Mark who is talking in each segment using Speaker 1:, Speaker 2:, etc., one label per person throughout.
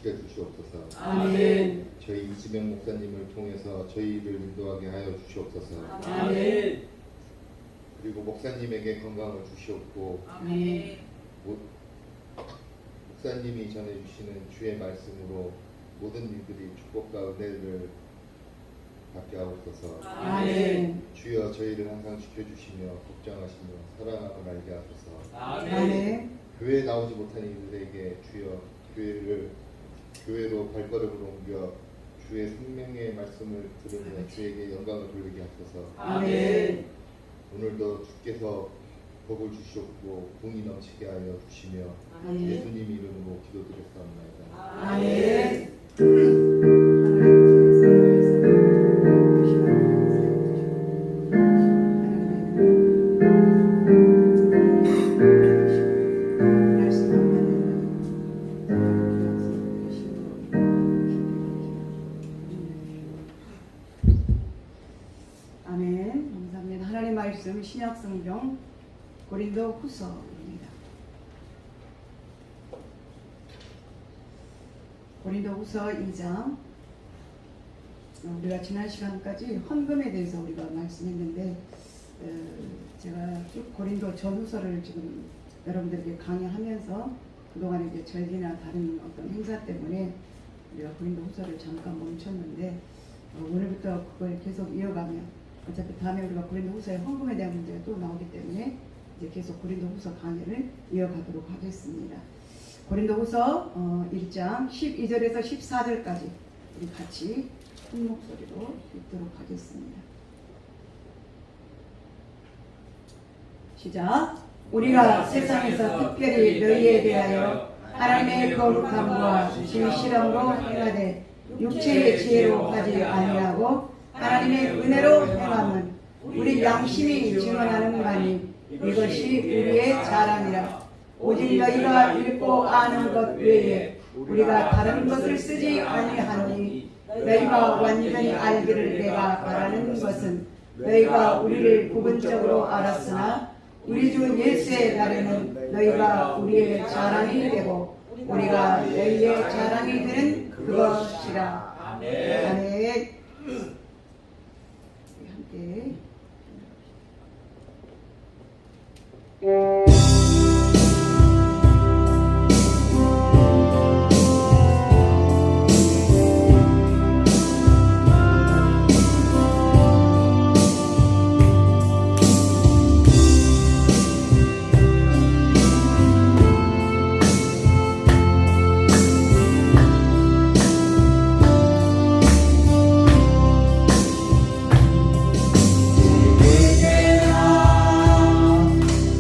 Speaker 1: 지켜 주시옵소서.
Speaker 2: 아멘.
Speaker 1: 저희 이지명 목사님을 통해서 저희를 인도하게 하여 주시옵소서.
Speaker 2: 아멘.
Speaker 1: 그리고 목사님에게 건강을 주시옵고
Speaker 2: 아멘.
Speaker 1: 목사님이 전해주시는 주의 말씀으로 모든 일들이 축복과 은혜를 받게 하옵소서.
Speaker 2: 아멘.
Speaker 1: 주여 저희를 항상 지켜주시며 걱정하시며 사랑함을 알게 하소서.
Speaker 2: 아멘.
Speaker 1: 교회에 나오지 못한 이들에게 주여 교회로 발걸음을 옮겨 주의 생명의 말씀을 들으며 주에게 영광을 돌리게 하소서.
Speaker 2: 아멘.
Speaker 1: 오늘도 주께서 복을 주시옵고 공이 넘치게 하여 주시며
Speaker 2: 아멘.
Speaker 1: 예수님 이름으로 기도드렸사옵나이다.
Speaker 2: 아멘. 아멘. 감사합니다. 하나님 말씀 신약 성경 고린도 후서입니다. 고린도 후서 2장. 우리가 지난 시간까지 헌금에 대해서 우리가 말씀했는데 제가 쭉 고린도 전후서를 지금 여러분들에게 강의하면서 그동안 이제 절기나 다른 어떤 행사 때문에 우리가 고린도 후서를 잠깐 멈췄는데 오늘부터 그걸 계속 이어가며 어차피 다음에 우리가 고린도 후서의 헌금에 대한 문제가 또 나오기 때문에 이제 계속 고린도 후서 강의를 이어가도록 하겠습니다. 고린도 후서 1장 12절에서 14절까지 우리 같이 큰 목소리로 읽도록 하겠습니다. 시작. 우리가 세상에서 특별히 너희에 대하여 하나님의 거룩함과 진실함으로 행하되 육체의 지혜로 하지 아니하고 하나님의 은혜로 행함은 우리 양심이 증언하는 바니 이것이 우리의 자랑이라. 오직 너희가 읽고 아는 것 외에 우리가 다른 것을 쓰지 아니하노니 너희가 완전히 알기를 내가 바라는 것은 너희가 우리를 부분적으로 알았으나 우리 주 예수의 날에는 너희가 우리의 자랑이 되고 우리가 너희의 자랑이 되는 그것이라. 아멘. 아멘. 함께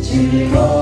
Speaker 3: 즐거워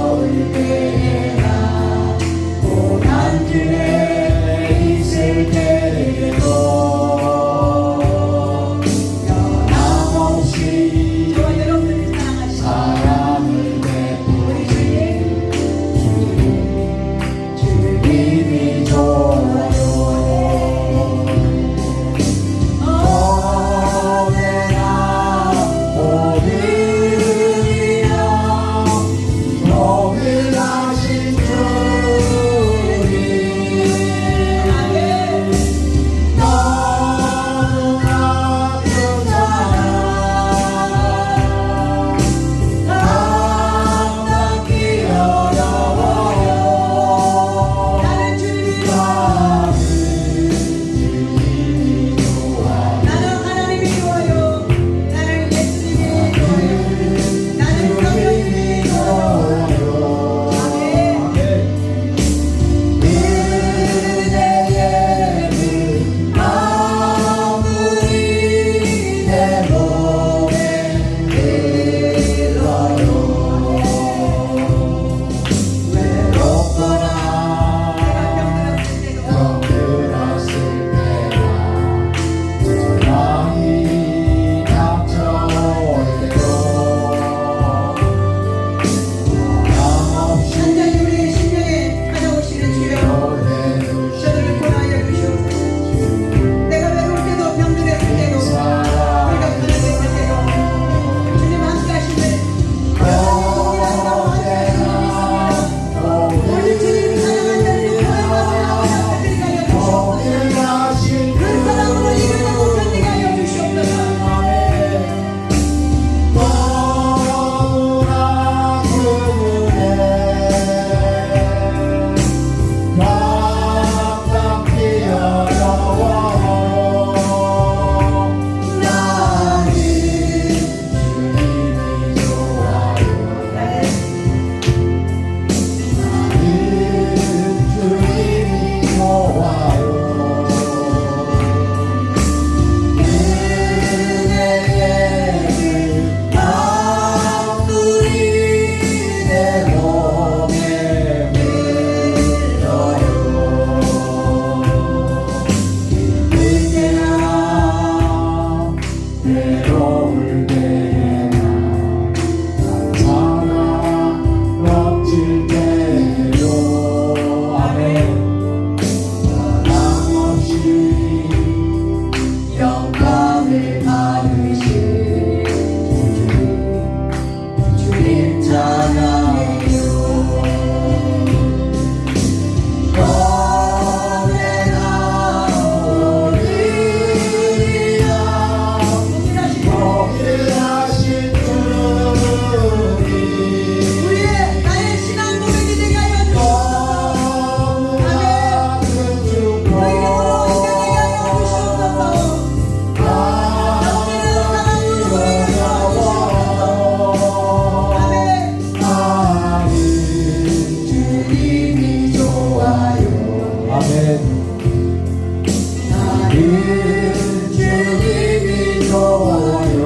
Speaker 3: 주님이 좋아요.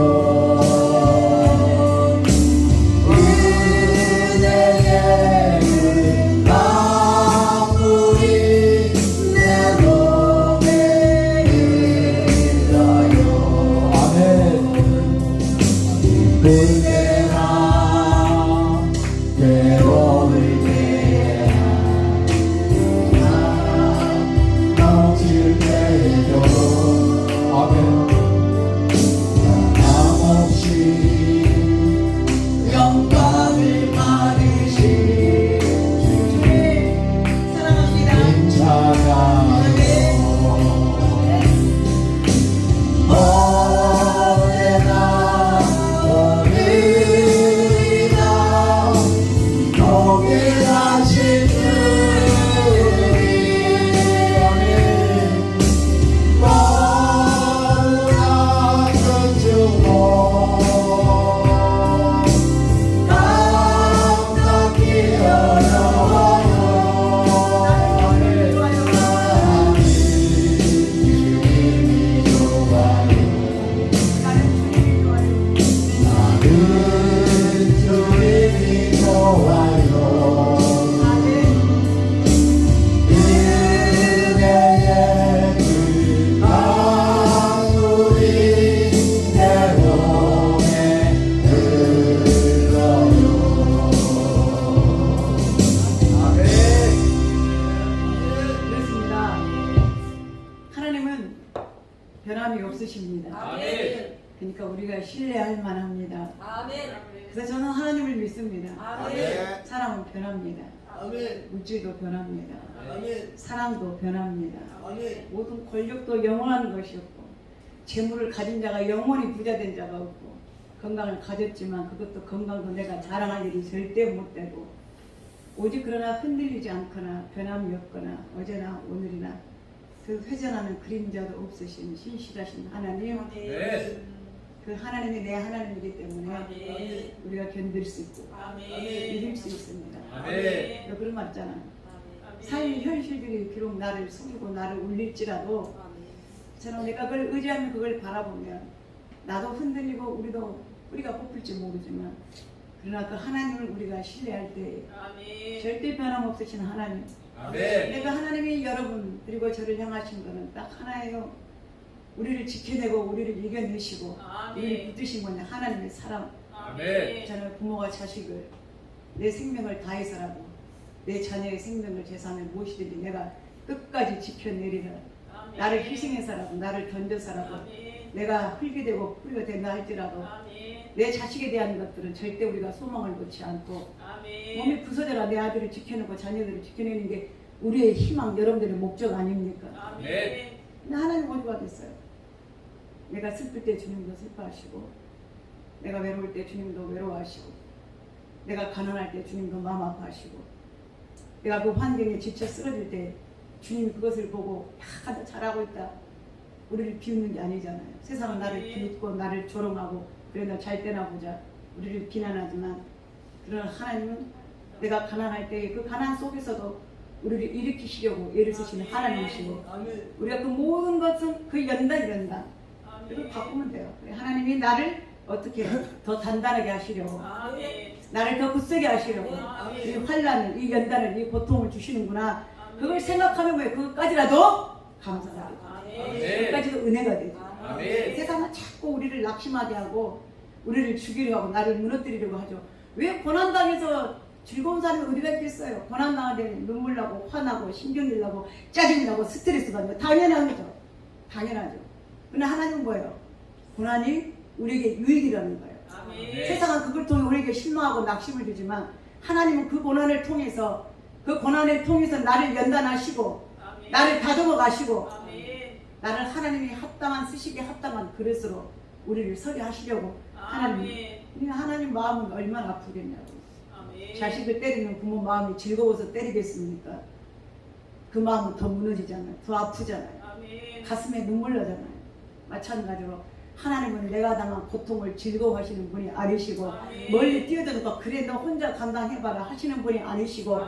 Speaker 3: 은혜의 강물이 내 몸에 흘러요. 아멘. 기쁠 때나 괴로울 때나 넘칠 때에도 아멘. 변함없이 영광을 받으신 주님
Speaker 2: 사랑합니다.
Speaker 3: 찬양하며 언제나 오늘이나 동일하신 주님 아멘. 너무나 크시고 감격이 어려워요. 주님이 좋아요. 나는 주님이 좋아요. 은혜의 그 강물이 내 몸에 흘러요. 아멘.
Speaker 2: 그렇습니다. 하나님은 변함이 없으십니다. 그러니까 우리가 신뢰할 만합니다. 그래서 저는 하나님을 믿습니다.
Speaker 1: 아멘.
Speaker 2: 사람은 변합니다. 물질도 변합니다. 사랑도 변합니다. 모든 권력도 영원한 것이 없고 재물을 가진 자가 영원히 부자된 자가 없고 건강을 가졌지만 그것도 건강도 내가 자랑할 일이 절대 못 되고 오직 그러나 흔들리지 않거나 변함이 없거나 어제나 오늘이나 그 회전하는 그림자도 없으신 신실하신 하나님 그 하나님이 내 하나님이기 때문에 우리가 견딜 수 있고 이길 수 있습니다. 그런 말 있잖아요. 삶의 현실들이 비록 나를 속이고 나를 울릴지라도 저는 내가 그걸 의지하면 그걸 바라보면 나도 흔들리고 우리가 뽑힐지 모르지만 그러나 그 하나님을 우리가 신뢰할 때 절대 변함없으신 하나님 내가 하나님이 여러분 그리고 저를 향하신 것은 딱 하나예요. 우리를 지켜내고 우리를 이겨내시고 우리를 붙드신 것은 하나님의 사랑. 저는 부모가 자식을 내 생명을 다해서라도 내 자녀의 생명을 재산을 무엇이든지 내가 끝까지 지켜내리라. 나를 희생해서라도 나를 던져서라도 내가 흙이 되고 뿌리가 된다 할지라도 내 자식에 대한 것들은 절대 우리가 소망을 놓지 않고 몸이 부서져라 내 아들을 지켜내고 자녀들을 지켜내는 게 우리의 희망 여러분들의 목적 아닙니까? 근데 하나님 어디가 됐어요? 내가 슬플 때 주님도 슬퍼하시고 내가 외로울 때 주님도 외로워하시고 내가 가난할 때 주님도 마음 아파하시고 내가 그 환경에 지쳐 쓰러질 때 주님이 그것을 보고 야, 너 잘하고 있다. 우리를 비웃는 게 아니잖아요. 세상은 나를 비웃고 나를 조롱하고 그래 너 잘 때나 보자. 우리를 비난하지만 그러나 하나님은 내가 가난할 때 그 가난 속에서도 우리를 일으키시려고 애를 쓰시는 하나님이시고 우리가 그 모든 것은 그 연단 이걸 바꾸면 돼요. 하나님이 나를 어떻게 더 단단하게 하시려고 나를 더 굳세게 하시려고 이 환란을 이 연단을 이 고통을 주시는구나. 그걸 생각하면 왜 그것까지라도 감사하고 그것까지도 은혜가 되죠. 세상은 자꾸 우리를 낙심하게 하고 우리를 죽이려고 하고 나를 무너뜨리려고 하죠. 왜 고난당해서 즐거운 사람이 어디가 있겠어요. 고난당할 때는 눈물 나고 화나고 신경질 나고 짜증이 나고 스트레스 받는 거 당연한 거죠. 당연하죠. 그러나 하나님은 뭐예요? 고난이 우리에게 유익이라는 거예요. 세상은 그걸 통해 우리에게 실망하고 낙심을 주지만 하나님은 그 고난을 통해서 나를 연단하시고 나를 다듬어 가시고 나를 하나님이 합당한 쓰시기에 합당한 그릇으로 우리를 서게 하시려고 하나님 마음은 얼마나 아프겠냐고. 자식을 때리면 부모 마음이 즐거워서 때리겠습니까? 그 마음은 더 무너지잖아요. 더 아프잖아요. 가슴에 눈물 나잖아요. 마찬가지로 하나님은 내가 당한 고통을 즐거워하시는 분이 아니시고 멀리 뛰어들어서 그래 너 혼자 감당해봐라 하시는 분이 아니시고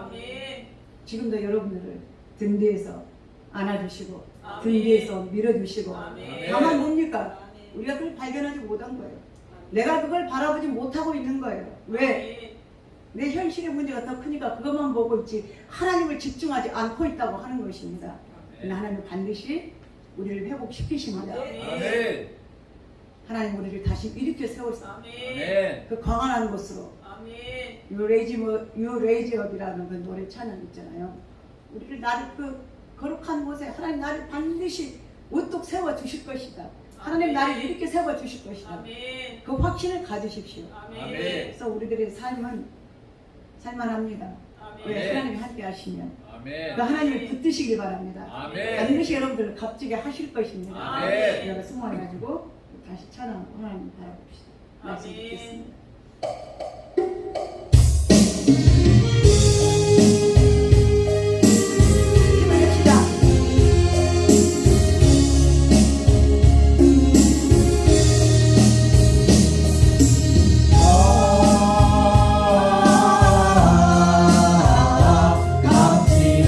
Speaker 2: 지금도 여러분들을 등 뒤에서 안아주시고
Speaker 4: 아멘.
Speaker 2: 등 뒤에서 밀어주시고
Speaker 4: 아멘.
Speaker 2: 다만 뭡니까? 우리가 그걸 발견하지 못한 거예요. 내가 그걸 바라보지 못하고 있는 거예요. 왜? 내 현실의 문제가 더 크니까 그것만 보고 있지 하나님을 집중하지 않고 있다고 하는 것입니다. 근데 하나님은 반드시 우리를 회복시키십니다.
Speaker 4: 아멘.
Speaker 2: 하나님 우리를 다시 일으켜 세워서
Speaker 4: 아멘.
Speaker 2: 그 광활한 곳으로
Speaker 4: 아멘.
Speaker 2: You raise up이라는 그 노래 찬양 있잖아요. 우리를 나를 그 거룩한 곳에 하나님 나를 반드시 우뚝 세워 주실 것이다. 하나님 나를 이렇게 세워 주실 것이다.
Speaker 4: 아멘.
Speaker 2: 그 확신을 가지십시오.
Speaker 4: 아멘.
Speaker 2: 그래서 우리들의 삶은 살만합니다. 왜? 하나님이 함께 하시면
Speaker 4: 아멘.
Speaker 2: 그 하나님을 붙드시길 바랍니다.
Speaker 4: 아멘.
Speaker 2: 반드시 여러분들을 값지게 하실 것입니다.
Speaker 4: 아멘.
Speaker 2: 우리가 승화해가지고 다시 찬양하고 하나님 바라봅시다. 말씀
Speaker 4: 아멘.
Speaker 2: 듣겠습니다. 힘을 냅시다.
Speaker 3: 감사해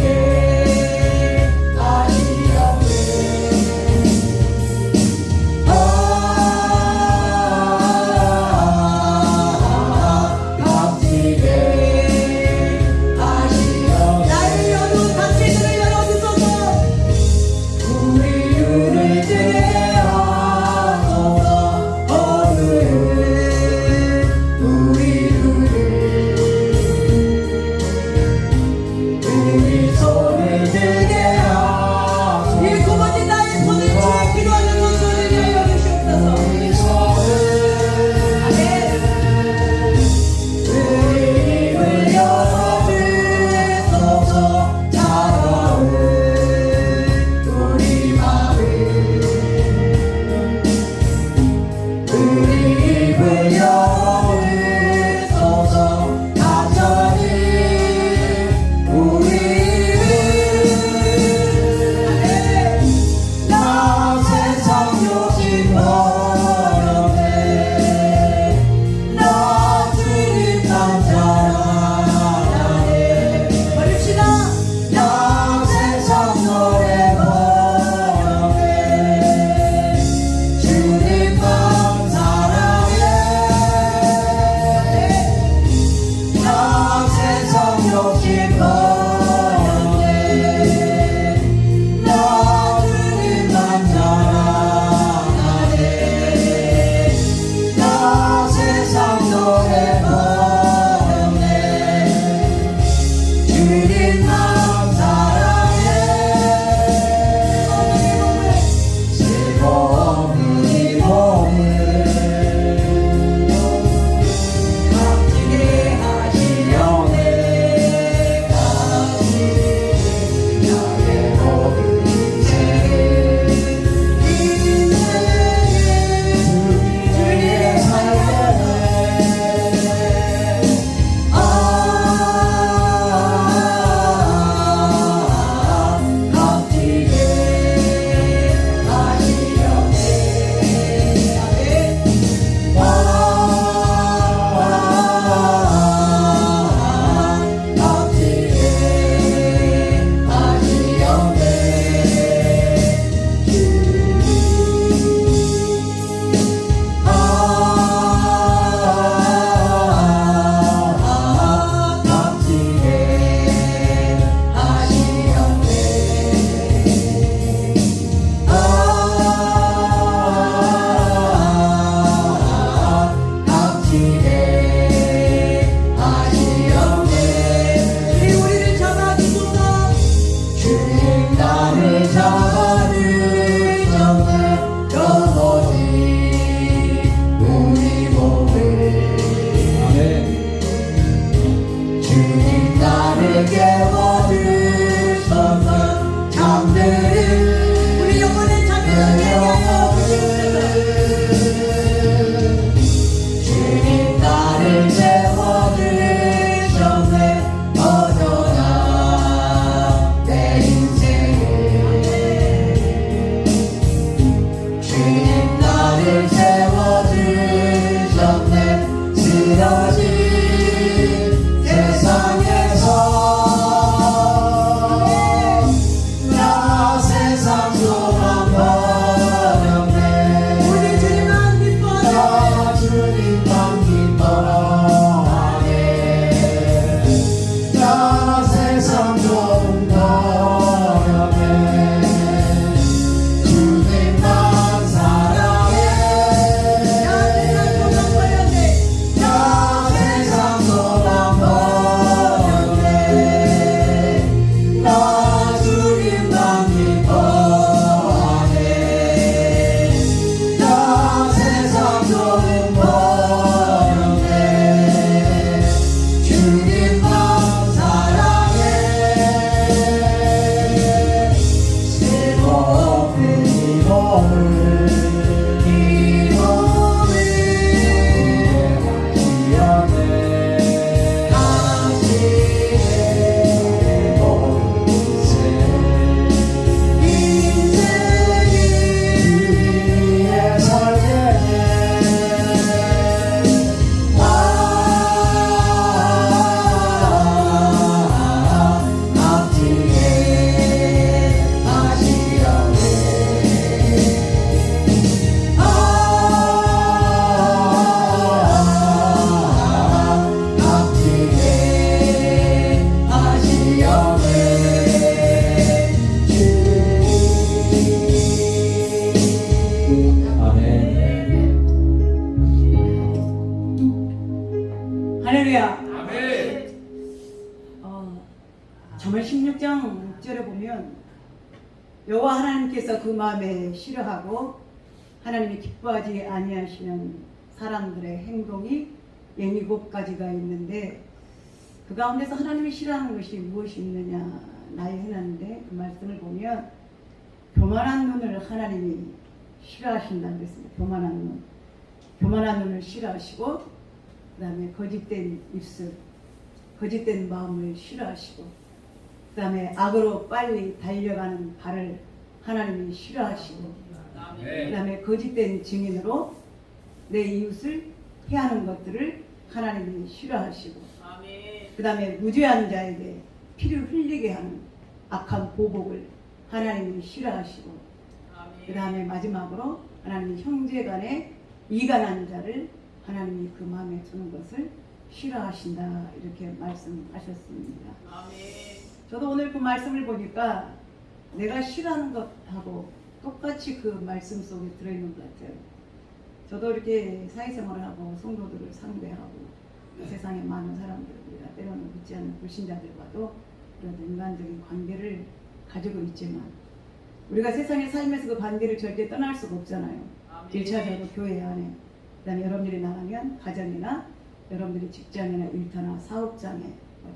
Speaker 2: 여호와 하나님께서 그 마음에 싫어하고 하나님이 기뻐하지 아니하시는 사람들의 행동이 7가지가 있는데 그 가운데서 하나님이 싫어하는 것이 무엇이 있느냐 나의 해놨는데 그 말씀을 보면 교만한 눈을 하나님이 싫어하신다고 그랬습니다. 교만한 눈을 싫어하시고 그 다음에 거짓된 입술, 거짓된 마음을 싫어하시고 그 다음에 악으로 빨리 달려가는 발을 하나님이 싫어하시고 그 다음에 거짓된 증인으로 내 이웃을 해하는 것들을 하나님이 싫어하시고 그 다음에 무죄한 자에게 피를 흘리게 하는 악한 보복을 하나님이 싫어하시고 그 다음에 마지막으로 하나님이 형제간에 이간한 자를 하나님이 그 마음에 두는 것을 싫어하신다 이렇게 말씀하셨습니다. 저도 오늘 그 말씀을 보니까 내가 싫어하는 것하고 똑같이 그 말씀 속에 들어있는 것 같아요. 저도 이렇게 사회생활을 하고 성도들을 상대하고 세상에 많은 사람들, 우리가 때로는 믿지 않는 불신자들과도 그런 인간적인 관계를 가지고 있지만 우리가 세상에 살면서 그 관계를 절대 떠날 수가 없잖아요. 1차적으로 교회 안에, 그 다음에 여러분들이 나가면 가정이나 여러분들이 직장이나 일터나 사업장에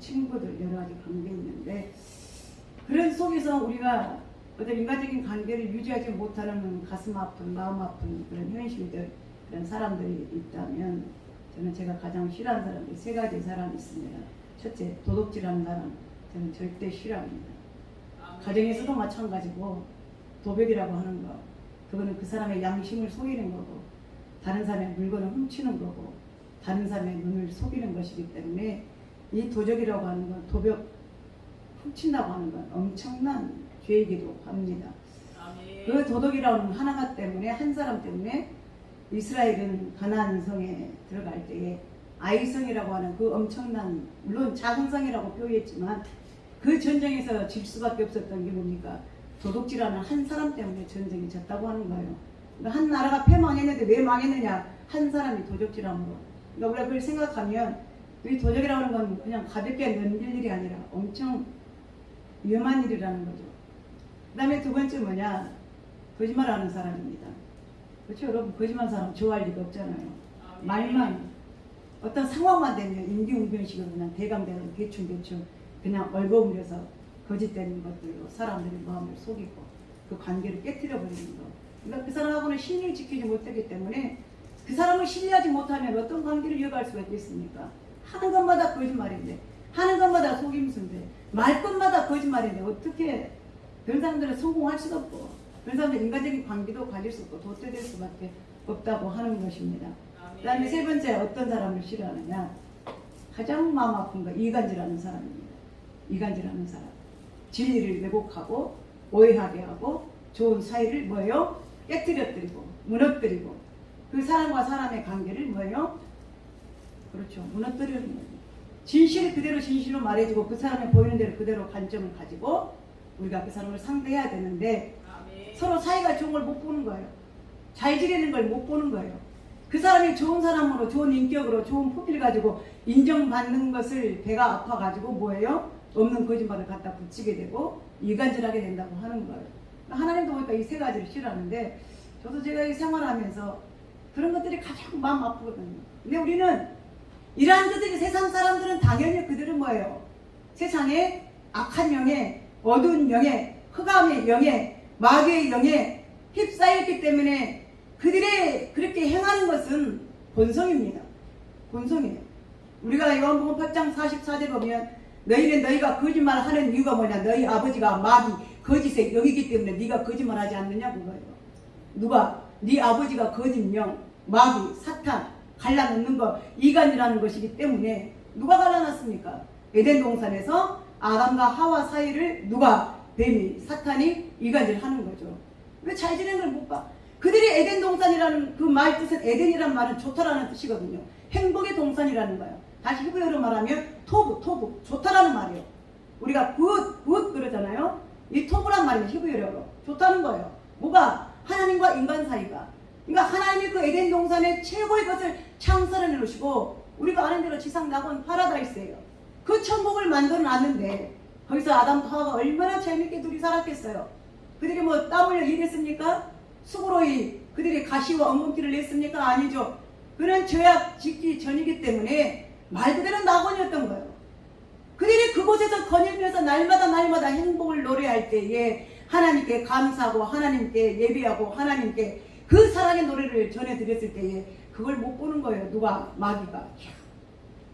Speaker 2: 친구들 여러 가지 관계 있는데 그런 속에서 우리가 어떤 인간적인 관계를 유지하지 못하는 가슴 아픈 마음 아픈 그런 현실들 그런 사람들이 있다면 저는 제가 가장 싫어하는 사람이 3가지 사람이 있습니다. 첫째, 도둑질하는 사람 저는 절대 싫어합니다. 가정에서도 마찬가지고 도벽이라고 하는 거 그거는 그 사람의 양심을 속이는 거고 다른 사람의 물건을 훔치는 거고 다른 사람의 눈을 속이는 것이기 때문에 이 도적이라고 하는 건 도벽 훔친다고 하는 건 엄청난 죄이기도 합니다. 그 도덕이라는 하나가 때문에 한 사람 때문에 이스라엘은 가나안 성에 들어갈 때에 아이성이라고 하는 그 엄청난 물론 작은 성이라고 표현했지만 그 전쟁에서 질 수밖에 없었던 게 뭡니까? 도둑질하는 한 사람 때문에 전쟁이 졌다고 하는 거예요. 그러니까 한 나라가 패망했는데 왜 망했느냐? 한 사람이 도둑질함으로. 그러니까 우리가 그걸 생각하면 이 도적이라고 하는 건 그냥 가볍게 넘길 일이 아니라 엄청 위험한 일이라는 거죠. 그 다음에 2번째 뭐냐? 거짓말하는 사람입니다. 그렇죠? 여러분 거짓말하는 사람 좋아할 리가 없잖아요. 말만 어떤 상황만 되면 임기응변식으로 그냥 대강대강 대충 그냥 얼버무려서 거짓된 것들로 사람들의 마음을 속이고 그 관계를 깨뜨려 버리는 거. 그러니까 그 사람하고는 신의를 지키지 못하기 때문에 그 사람을 신뢰하지 못하면 어떤 관계를 이어갈 수가 있겠습니까? 하는 것마다 거짓말인데 하는 것마다 속임수인데 말 것마다 거짓말인데 어떻게 그런 사람들은 성공할 수도 없고 그런 사람들 인간적인 관계도 가질 수 없고 도태될 수밖에 없다고 하는 것입니다. 그 다음에 3번째 어떤 사람을 싫어하느냐? 가장 마음 아픈 거 이간질하는 사람입니다. 이간질하는 사람. 진리를 왜곡하고 오해하게 하고 좋은 사이를 뭐예요? 깨뜨려뜨리고 무너뜨리고 그 사람과 사람의 관계를 뭐예요? 그렇죠. 무너뜨리는 거예요. 진실을 그대로 진실로 말해주고 그 사람이 보이는 대로 그대로 관점을 가지고 우리가 그 사람을 상대해야 되는데 서로 사이가 좋은 걸 못 보는 거예요. 잘 지내는 걸 못 보는 거예요. 그 사람이 좋은 사람으로 좋은 인격으로 좋은 프로필 가지고 인정받는 것을 배가 아파가지고 뭐예요? 없는 거짓말을 갖다 붙이게 되고 이간질하게 된다고 하는 거예요. 하나님도 보니까 이 3가지를 싫어하는데 저도 제가 이 생활하면서 그런 것들이 가장 마음 아프거든요. 근데 우리는 이러한 것들이 세상 사람들은 당연히 그들은 뭐예요? 세상에 악한 영에 어두운 영에 흑암의 영에 마귀의 영에 휩싸였기 때문에 그들의 그렇게 행하는 것은 본성입니다. 본성이에요. 우리가 요한복음 8장 44절 보면 너희는 너희가 거짓말하는 이유가 뭐냐? 너희 아버지가 마귀 거짓의 영이기 때문에 네가 거짓말하지 않느냐 그거예요. 누가? 네 아버지가 거짓령 마귀 사탄 갈라놓는 거 이간이라는 것이기 때문에 누가 갈라놨습니까? 에덴 동산에서 아담과 하와 사이를 누가? 뱀이 사탄이 이간질하는 거죠. 왜 잘 지내는 걸 못 봐? 그들이 에덴 동산이라는 그 말 뜻은 에덴이라는 말은 좋다라는 뜻이거든요. 행복의 동산이라는 거예요. 다시 히브리어로 말하면 토부 좋다라는 말이에요. 우리가 굿 그러잖아요. 이 토부란 말이면 히브리어로 좋다는 거예요. 뭐가? 하나님과 인간 사이가. 그러니까 하나님이 그 에덴 동산의 최고의 것을 창설해 놓으시고 우리가 아는 대로 지상 낙원 파라다이스예요. 그 천국을 만들어 놨는데 거기서 아담과 하와가 얼마나 재밌게 둘이 살았겠어요. 그들이 뭐 땀 흘려 일했습니까? 수고로 그들이 가시와 엉겅퀴를 냈습니까? 아니죠. 그는 죄악 짓기 전이기 때문에 말 그대로 낙원이었던 거예요. 그들이 그곳에서 거닐면서 날마다 행복을 노래할 때에 하나님께 감사하고 하나님께 예배하고 하나님께 그 사랑의 노래를 전해드렸을 때에 그걸 못 보는 거예요. 누가? 마귀가. 이야,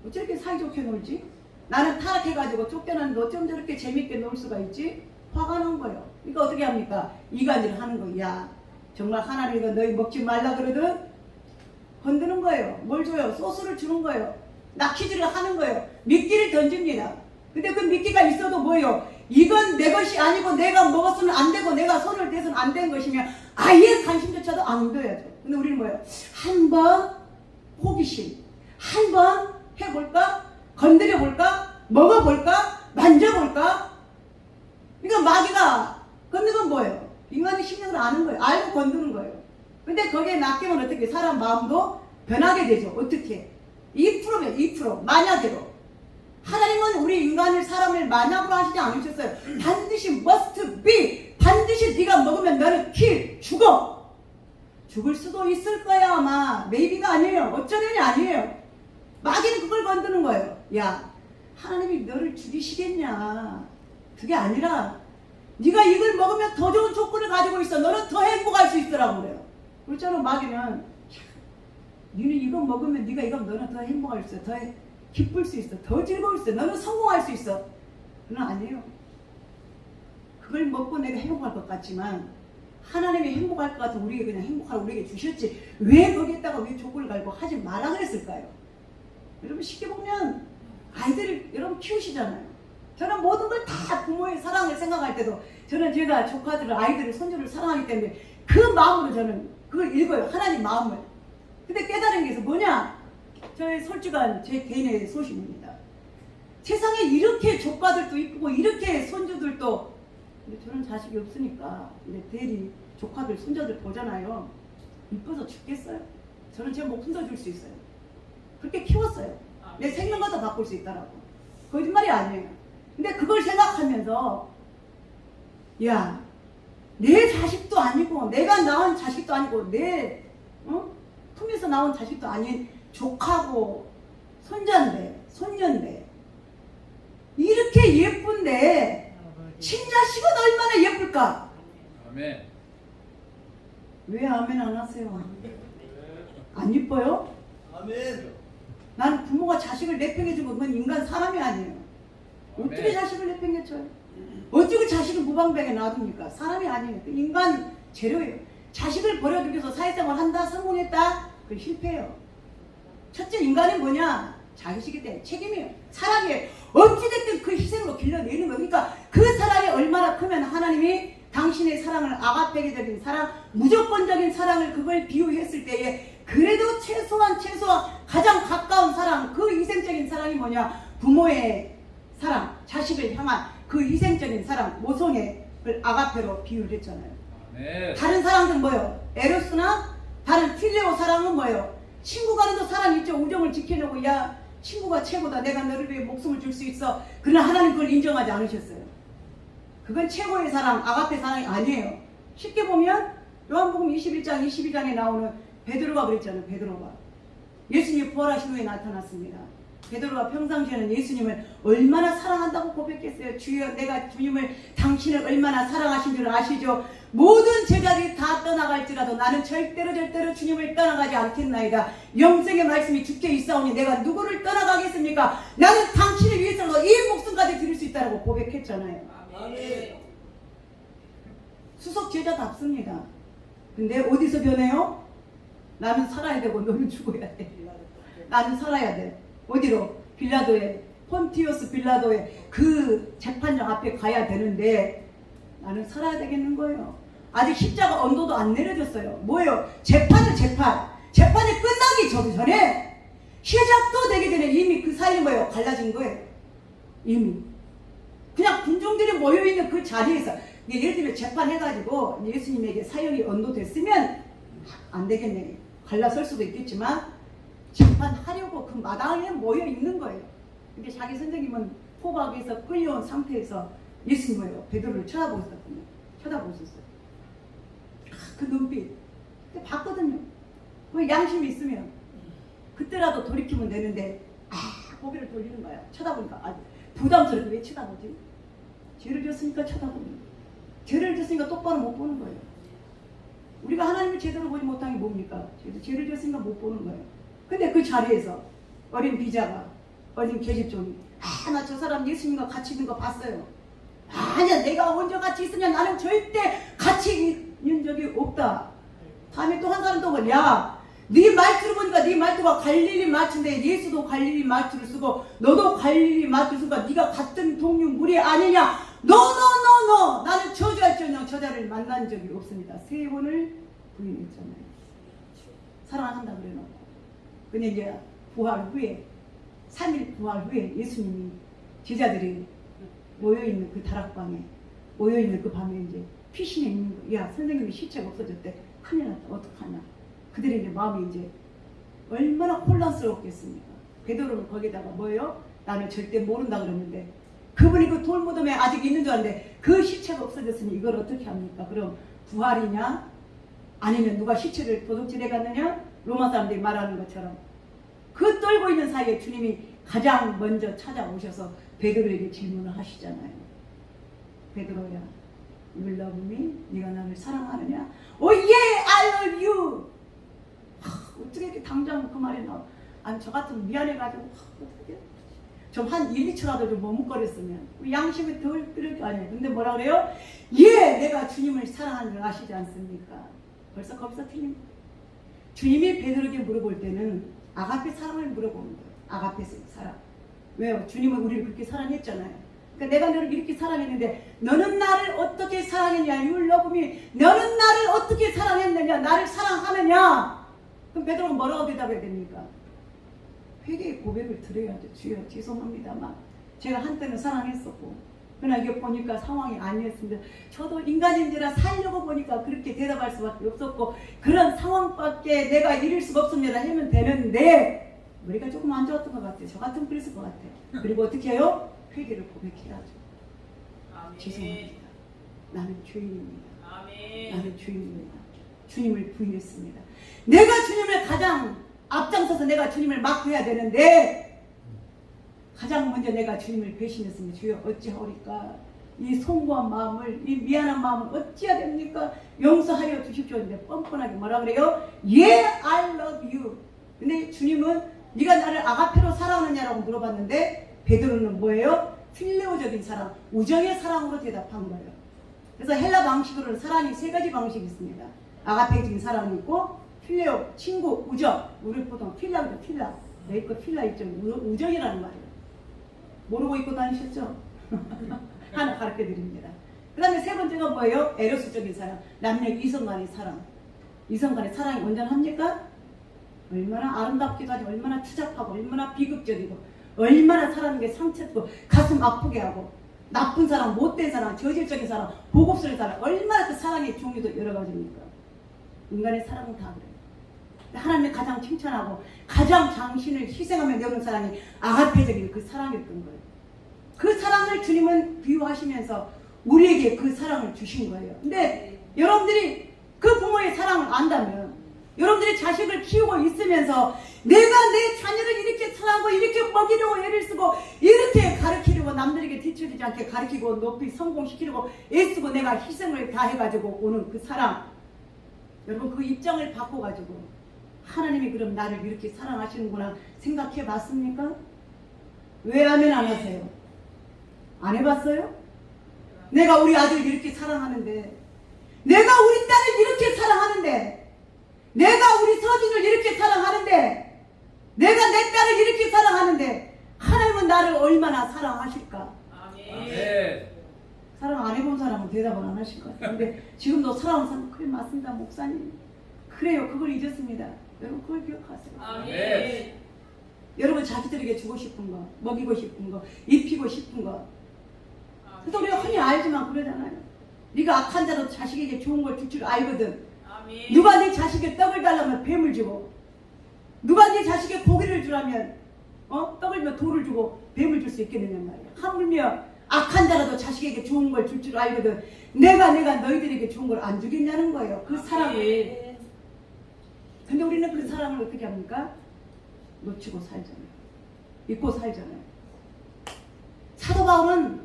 Speaker 2: 어쩜 이렇게 사이좋게 놀지? 나는 타락해가지고 쫓겨났는데 어쩜 저렇게 재밌게 놀 수가 있지? 화가 난 거예요. 그러니까 어떻게 합니까? 이간질을 하는 거예요. 야, 정말 하나님이 너희 먹지 말라 그러든 건드는 거예요. 뭘 줘요? 소스를 주는 거예요. 낙희질을 하는 거예요. 미끼를 던집니다. 근데 그 미끼가 있어도 뭐예요? 이건 내 것이 아니고 내가 먹었으면 안 되고 내가 손을 대서는 안 된 것이면 아예 관심조차도 안 둬야죠. 근데 우리는 뭐예요? 한번 호기심, 한번 해볼까? 건드려볼까? 먹어볼까? 만져볼까? 그러니까 마귀가 건드는 건 뭐예요? 인간의 심령을 아는 거예요. 알고 건드는 거예요. 근데 거기에 낚이면 어떻게 사람 마음도 변하게 되죠. 어떻게? 2%면 2% 마냐대로. 하나님은 우리 인간을 사람을 마냐으로 하시지 않으셨어요. 반드시 must be. 반드시 네가 먹으면 너는 죽어. 죽을 수도 있을 거야 아마. maybe가 아니에요. 어쩌려니 아니에요. 마귀는 그걸 건드는 거예요. 야, 하나님이 너를 죽이시겠냐. 그게 아니라 네가 이걸 먹으면 더 좋은 조건을 가지고 있어. 너는 더 행복할 수 있더라고 그래요. 그렇잖아. 마귀는 너는 이거 먹으면 네가 이거 너는 더 행복할 수 있어. 더 기쁠 수 있어. 더 즐거울 수 있어. 너는 성공할 수 있어. 그건 아니에요. 그걸 먹고 내가 행복할 것 같지만 하나님이 행복할 것 같은 우리에게 그냥 행복하라고 우리에게 주셨지 왜 거기에다가 왜 조건을 갈고 하지 말라 그랬을까요? 여러분 쉽게 보면 아이들을 여러분 키우시잖아요. 저는 모든 걸 다 부모의 사랑을 생각할 때도 저는 제가 조카들을 아이들을 손주를 사랑하기 때문에 그 마음으로 저는 그걸 읽어요. 하나님 마음을. 근데 깨달은 게 있어. 뭐냐? 저의 솔직한 제 개인의 소신입니다. 세상에 이렇게 조카들도 이쁘고 이렇게 손주들도 근데 저는 자식이 없으니까 이제 대리 조카들 손자들 보잖아요. 이뻐서 죽겠어요. 저는 제 목숨도 줄 수 있어요. 그렇게 키웠어요. 내 생명과도 바꿀 수 있다라고. 거짓말이 아니에요. 근데 그걸 생각하면서 야, 내 자식도 아니고 내가 낳은 자식도 아니고 내 품에서 나온 자식도 아닌 조카고 손자인데 손녀인데 이렇게 예쁜데 친자식은 얼마나 예쁠까?
Speaker 4: 아멘.
Speaker 2: 왜 아멘 안 하세요? 안 예뻐요?
Speaker 4: 아멘.
Speaker 2: 나는 부모가 자식을 내팽개주고 그건 인간 사람이 아니에요. 어떻게
Speaker 4: 아멘.
Speaker 2: 자식을 내팽개쳐요? 어떻게 자식을 무방비하게 놔둡니까? 사람이 아니에요. 그 인간 재료예요. 자식을 버려두기 위해서 사회생활 한다, 성공했다, 그건 실패예요. 첫째 인간은 뭐냐? 자식에 대한 책임이에요. 사랑이에요. 어찌됐든 그 희생으로 길러내는 거예요. 그러니까 그 사랑이 얼마나 크면 하나님이 당신의 사랑을 아가페게적인 사랑, 무조건적인 사랑을 그걸 비유했을 때에 그래도 최소한 가장 가까운 사랑, 그 희생적인 사랑이 뭐냐? 부모의 사랑, 자식을 향한 그 희생적인 사랑, 모성의 그 아가페로 비유를 했잖아요.
Speaker 4: 아멘.
Speaker 2: 다른 사랑은 뭐예요? 에로스나 다른 필레오 사랑은 뭐예요? 친구 간에도 사랑 있죠. 우정을 지켜놓고 야 친구가 최고다. 내가 너를 위해 목숨을 줄 수 있어. 그러나 하나님 그걸 인정하지 않으셨어요. 그건 최고의 사랑, 아가페 사랑이 아니에요. 쉽게 보면 요한복음 21장 22장에 나오는 베드로가 그랬잖아요. 베드로가 예수님 부활하신 후에 나타났습니다. 베드로가 평상시에는 예수님을 얼마나 사랑한다고 고백했어요. 주여 내가 주님을 당신을 얼마나 사랑하신 줄 아시죠? 모든 제자들이 다 떠나갈지라도 나는 절대로 주님을 떠나가지 않겠나이다. 영생의 말씀이 주께 있사오니 내가 누구를 떠나가겠습니까? 나는 당신을 위해서도 이 목숨까지 드릴 수 있다고 고백했잖아요.
Speaker 4: 아멘.
Speaker 2: 수석 제자답습니다. 근데 어디서 변해요? 나는 살아야 되고 너는 죽어야 돼. 나는 살아야 돼. 어디로? 빌라도에, 폰티오스 빌라도에 그 재판장 앞에 가야 되는데 나는 살아야 되겠는 거예요. 아직 십자가 언도도 안 내려졌어요. 뭐예요? 재판이 끝나기 전에 시작도 되기 전에 이미 그 사이에 뭐예요? 갈라진 거예요. 이미 그냥 군중들이 모여있는 그 자리에서 예를 들면 재판해가지고 예수님에게 사형이 언도됐으면 안 되겠네. 갈라설 수도 있겠지만 재판하려고 그 마당에 모여 있는 거예요. 근데 자기 선생님은 포박에서 끌려온 상태에서 예수님 뭐예요? 베드로를 쳐다보고 있었거든요. 쳐다보셨어요. 그 눈빛. 근데 봤거든요. 그 양심이 있으면 그때라도 돌이키면 되는데 고개를 돌리는 거야. 쳐다보니까 부담스럽게 왜 쳐다보지? 죄를 졌으니까 쳐다보는 거예요. 죄를 졌으니까 똑바로 못 보는 거예요. 우리가 하나님을 제대로 보지 못한 게 뭡니까? 죄를 졌으니까 못 보는 거예요. 근데 그 자리에서 어린 비자가 어린 계집종이 나 저 사람 예수님과 같이 있는 거 봤어요. 아니야, 내가 언제 같이 있으냐? 나는 절대 같이 있는 적이 없다. 다음에 또 한 사람 또 뭐, 야, 네 말투를 보니까 네 말투가 갈릴리 말투인데 예수도 갈릴리 말투를 쓰고 너도 갈릴리 말투를 쓰고 네가 같은 동료 무리 아니냐? 노노노노! 나는 저주할지언정 저자를 만난 적이 없습니다. 3번을 부인했잖아요. 사랑한다 그래놓고. 근데 이제 부활 후에 3일 부활 후에 예수님이 제자들이 모여있는 그 다락방에 모여있는 그 밤에 이제 피신해 있는 거. 야, 선생님이 시체가 없어졌대. 큰일 났다. 어떡하냐. 그들이 이제 마음이 이제 얼마나 혼란스럽겠습니까. 베드로는 거기다가 뭐예요? 나를 절대 모른다 그랬는데 그분이 그 돌무덤에 아직 있는 줄 알았는데 그 시체가 없어졌으니 이걸 어떻게 합니까? 그럼 부활이냐? 아니면 누가 시체를 도둑질해 갔느냐? 로마 사람들이 말하는 것처럼 그 떨고 있는 사이에 주님이 가장 먼저 찾아오셔서 베드로에게 질문을 하시잖아요. 베드로야, you love me? 네가 나를 사랑하느냐? Oh yeah, I love you. 어떻게 이렇게 당장 그 말이 나와? 아니 저 같으면 미안해가지고 어떻게 좀 한 1, 2초라도 좀 머뭇거렸으면 양심이 덜 들을 거 아니에요. 근데 뭐라 그래요? 예, 내가 주님을 사랑하는 걸 아시지 않습니까? 벌써 거기서 틀린 거예요. 주님이 베드로에게 물어볼 때는 아가페 사랑을 물어보는 거예요. 아가페 사랑. 왜요? 주님은 우리를 그렇게 사랑했잖아요. 그러니까 내가 너를 이렇게 사랑했는데 너는 나를 어떻게 사랑했냐? You love me. 너는 나를 어떻게 사랑했느냐? 나를 사랑하느냐? 그럼 베드로는 뭐라고 대답해야 됩니까? 회개의 고백을 드려야죠. 주여 죄송합니다만 제가 한때는 사랑했었고 그러나 이게 보니까 상황이 아니었습니다. 저도 인간인지라 살려고 보니까 그렇게 대답할 수밖에 없었고 그런 상황밖에 내가 이룰 수가 없습니다 하면 되는데 우리가 조금 안 좋았던 것 같아요. 저 같으면 그랬을 것 같아요. 그리고 어떻게 해요? 회개를 고백해야죠.
Speaker 4: 아멘.
Speaker 2: 죄송합니다. 나는 죄인입니다.
Speaker 4: 아멘.
Speaker 2: 나는 죄인입니다. 주님을 부인했습니다. 내가 주님을 가장 앞장서서 내가 주님을 맡아야 되는데 가장 먼저 내가 주님을 배신했으면 주여 어찌하오리까? 이 송구한 마음을 이 미안한 마음을 어찌해야 됩니까? 용서하여 주십시오. 근데 뻔뻔하게 뭐라 그래요? Yeah, I love you. 근데 주님은 네가 나를 아가페로 사랑하느냐라고 물어봤는데 베드로는 뭐예요? 필레오적인 사랑, 우정의 사랑으로 대답한 거예요. 그래서 헬라 방식으로는 사랑이 3가지 방식이 있습니다. 아가페적인 사랑이 있고 필레오, 친구, 우정. 우리 보통 필라죠, 필라. 내 있고 필라 있죠. 우정이라는 말이에요. 모르고 있고 다니셨죠? 하나 가르쳐 드립니다. 그 다음에 3번째가 뭐예요? 에로스적인 사랑. 남녀 이성 간의 사랑. 이성 간의 사랑이 온전합니까? 얼마나 아름답기도 하지, 얼마나 추잡하고, 얼마나 비극적이고, 얼마나 사람에게 상처주고, 가슴 아프게 하고, 나쁜 사람, 못된 사람, 저질적인 사람, 보급스러운 사람, 얼마나 그 사랑의 종류도 여러 가지입니까? 인간의 사랑은 다 그래요. 하나님이 가장 칭찬하고 가장 당신을 희생하며 내오는 사랑이 아가페적인 그 사랑이었던 거예요. 그 사랑을 주님은 비유하시면서 우리에게 그 사랑을 주신 거예요. 근데 여러분들이 그 부모의 사랑을 안다면 여러분들이 자식을 키우고 있으면서 내가 내 자녀를 이렇게 사랑하고 이렇게 먹이려고 애를 쓰고 이렇게 가르치려고 남들에게 뒤처지지 않게 가르치고 높이 성공시키려고 애쓰고 내가 희생을 다 해가지고 오는 그 사랑, 여러분 그 입장을 바꿔가지고 하나님이 그럼 나를 이렇게 사랑하시는구나 생각해 봤습니까? 왜 아멘 안 하세요? 안 해봤어요? 내가 우리 아들 이렇게 사랑하는데, 내가 우리 딸을 이렇게 사랑하는데, 내가 우리 서진을 이렇게 사랑하는데, 내가 내 딸을 이렇게 사랑하는데 하나님은 나를 얼마나 사랑하실까?
Speaker 4: 아멘.
Speaker 2: 사랑 안 해본 사람은 대답을 안 하실 것 같아요. 근데 지금도 사랑하는 사람, 그래 맞습니다 목사님. 그래요, 그걸 잊었습니다. 여러분 그걸 기억하세요.
Speaker 4: 아멘.
Speaker 2: 여러분 자기들에게 주고 싶은 거, 먹이고 싶은 거, 입히고 싶은 거. 그래서 우리가 흔히 알지만 그러잖아요. 네가 악한 자로 자식에게 좋은 걸 줄 줄 알거든.
Speaker 4: 아멘.
Speaker 2: 누가 네 자식에 떡을 달라면 뱀을 주고, 누가 네 자식에 고기를 주라면 떡을 주면 돌을 주고 뱀을 줄 수 있겠느냐 말이야. 하물며 악한 자라도 자식에게 좋은 걸 줄 줄 알거든 내가 너희들에게 좋은 걸 안 주겠냐는 거예요. 그 사랑을. 근데 우리는 그 사랑을 어떻게 합니까? 놓치고 살잖아요. 잊고 살잖아요. 사도 바울은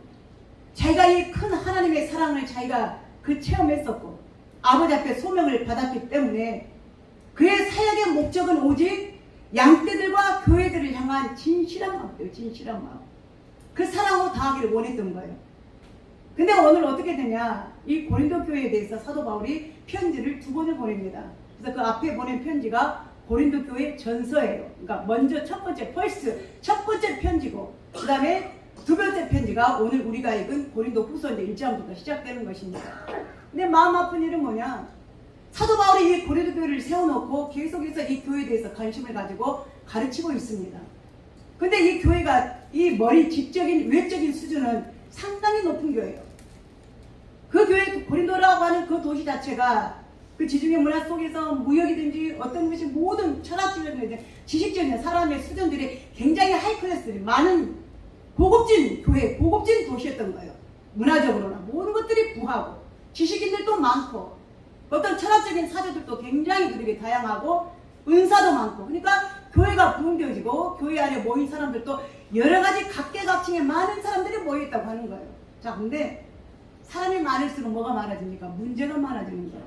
Speaker 2: 자기가 이 큰 하나님의 사랑을 자기가 체험했었고 아버지 앞에 소명을 받았기 때문에 그의 사역의 목적은 오직 양떼들과 교회들을 향한 진실한 마음이에요. 진실한 마음. 그 사랑으로 다하기를 원했던 거예요. 근데 오늘 어떻게 되냐? 이 고린도 교회에 대해서 사도 바울이 편지를 2번을 보냅니다. 그래서 그 앞에 보낸 편지가 고린도 교회 전서예요. 그러니까 먼저 첫 번째 편지고 그 다음에 2번째 편지가 오늘 우리가 읽은 고린도 후서 1장부터 시작되는 것입니다. 근데 마음 아픈 일은 뭐냐? 사도 바울이 이 고린도 교회를 세워놓고 계속해서 이 교회에 대해서 관심을 가지고 가르치고 있습니다. 근데 이 교회가 이 머리 지적인 외적인 수준은 상당히 높은 교회예요. 그 교회 고린도라고 하는 그 도시 자체가 그 지중해 문화 속에서 무역이든지 어떤 것이 모든 철학적인 지식적인 사람의 수준들이 굉장히 하이클래스들이 많은 고급진 교회, 고급진 도시였던 거예요. 문화적으로나 모든 것들이 부하고 지식인들도 많고 어떤 철학적인 사조들도 굉장히 그들이 다양하고 은사도 많고 그러니까 교회가 부흥되어지고 교회 안에 모인 사람들도 여러 가지 각계각층의 많은 사람들이 모여있다고 하는 거예요. 자, 근데 사람이 많을수록 뭐가 많아집니까? 문제가 많아지는 거예요.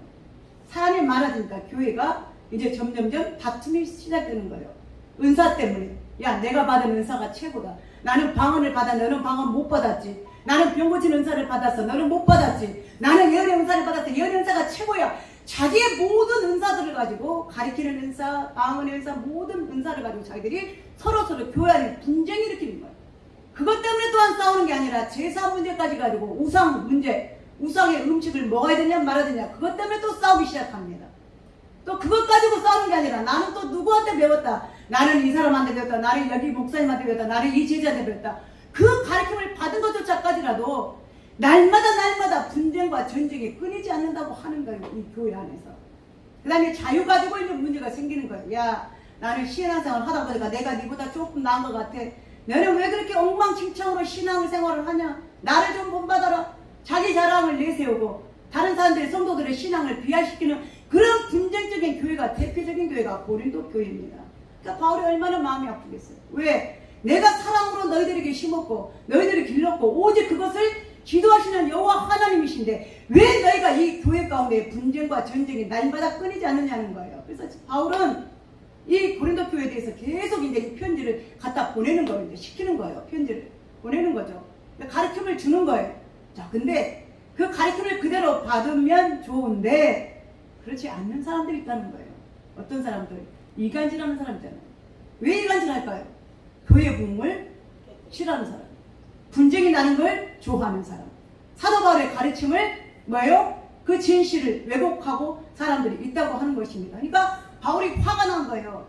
Speaker 2: 사람이 많아지니까 교회가 이제 점점점 다툼이 시작되는 거예요. 은사 때문에. 야, 내가 받은 은사가 최고다. 나는 방언을 받아, 너는 방언 못 받았지. 나는 병 고치는 은사를 받았어, 너는 못 받았지. 나는 예언의 은사를 받았어, 예언의 은사가 최고야. 자기의 모든 은사들을 가지고 가리키는 은사, 방언의 은사, 모든 은사를 가지고 자기들이 서로서로 교회 안에 분쟁을 일으키는 거예요. 그것 때문에 또한 싸우는 게 아니라 제사 문제까지 가지고 우상 문제, 우상의 음식을 먹어야 되냐 말아야 되냐 그것 때문에 또 싸우기 시작합니다. 또 그것 가지고 싸우는 게 아니라 나는 또 누구한테 배웠다. 나는 이 사람한테 배웠다. 나는 여기 목사님한테 배웠다. 나는 이 제자한테 배웠다. 그 가르침을 받은 것조차까지라도 날마다 분쟁과 전쟁이 끊이지 않는다고 하는 거예요. 이 교회 안에서. 그 다음에 자유 가지고 있는 문제가 생기는 거예요. 야, 나는 신앙생활을 하다 보니까 내가 네보다 조금 나은 것 같아. 너는 왜 그렇게 엉망진창으로 신앙생활을 하냐? 나를 좀 본받아라. 자기 자랑을 내세우고 다른 사람들의 성도들의 신앙을 비하시키는 그런 분쟁적인 교회가 대표적인 교회가 고린도 교회입니다. 그러니까 바울이 얼마나 마음이 아프겠어요. 왜? 내가 사랑으로 너희들에게 심었고 너희들을 길렀고 오직 그것을 지도하시는 여호와 하나님이신데 왜 너희가 이 교회 가운데 분쟁과 전쟁이 날마다 끊이지 않느냐는 거예요. 그래서 바울은 이 고린도 교회에 대해서 계속 이제 이 편지를 갖다 보내는 거예요. 이제 시키는 거예요. 편지를 보내는 거죠. 가르침을 주는 거예요. 자, 근데 그 가르침을 그대로 받으면 좋은데 그렇지 않는 사람들이 있다는 거예요. 어떤 사람들? 이간질하는 사람이잖아요. 왜 이간질할까요? 교회 부흥을 싫어하는 사람, 분쟁이 나는 걸 좋아하는 사람, 사도 바울의 가르침을 뭐예요? 그 진실을 왜곡하고 사람들이 있다고 하는 것입니다. 그러니까 바울이 화가 난 거예요.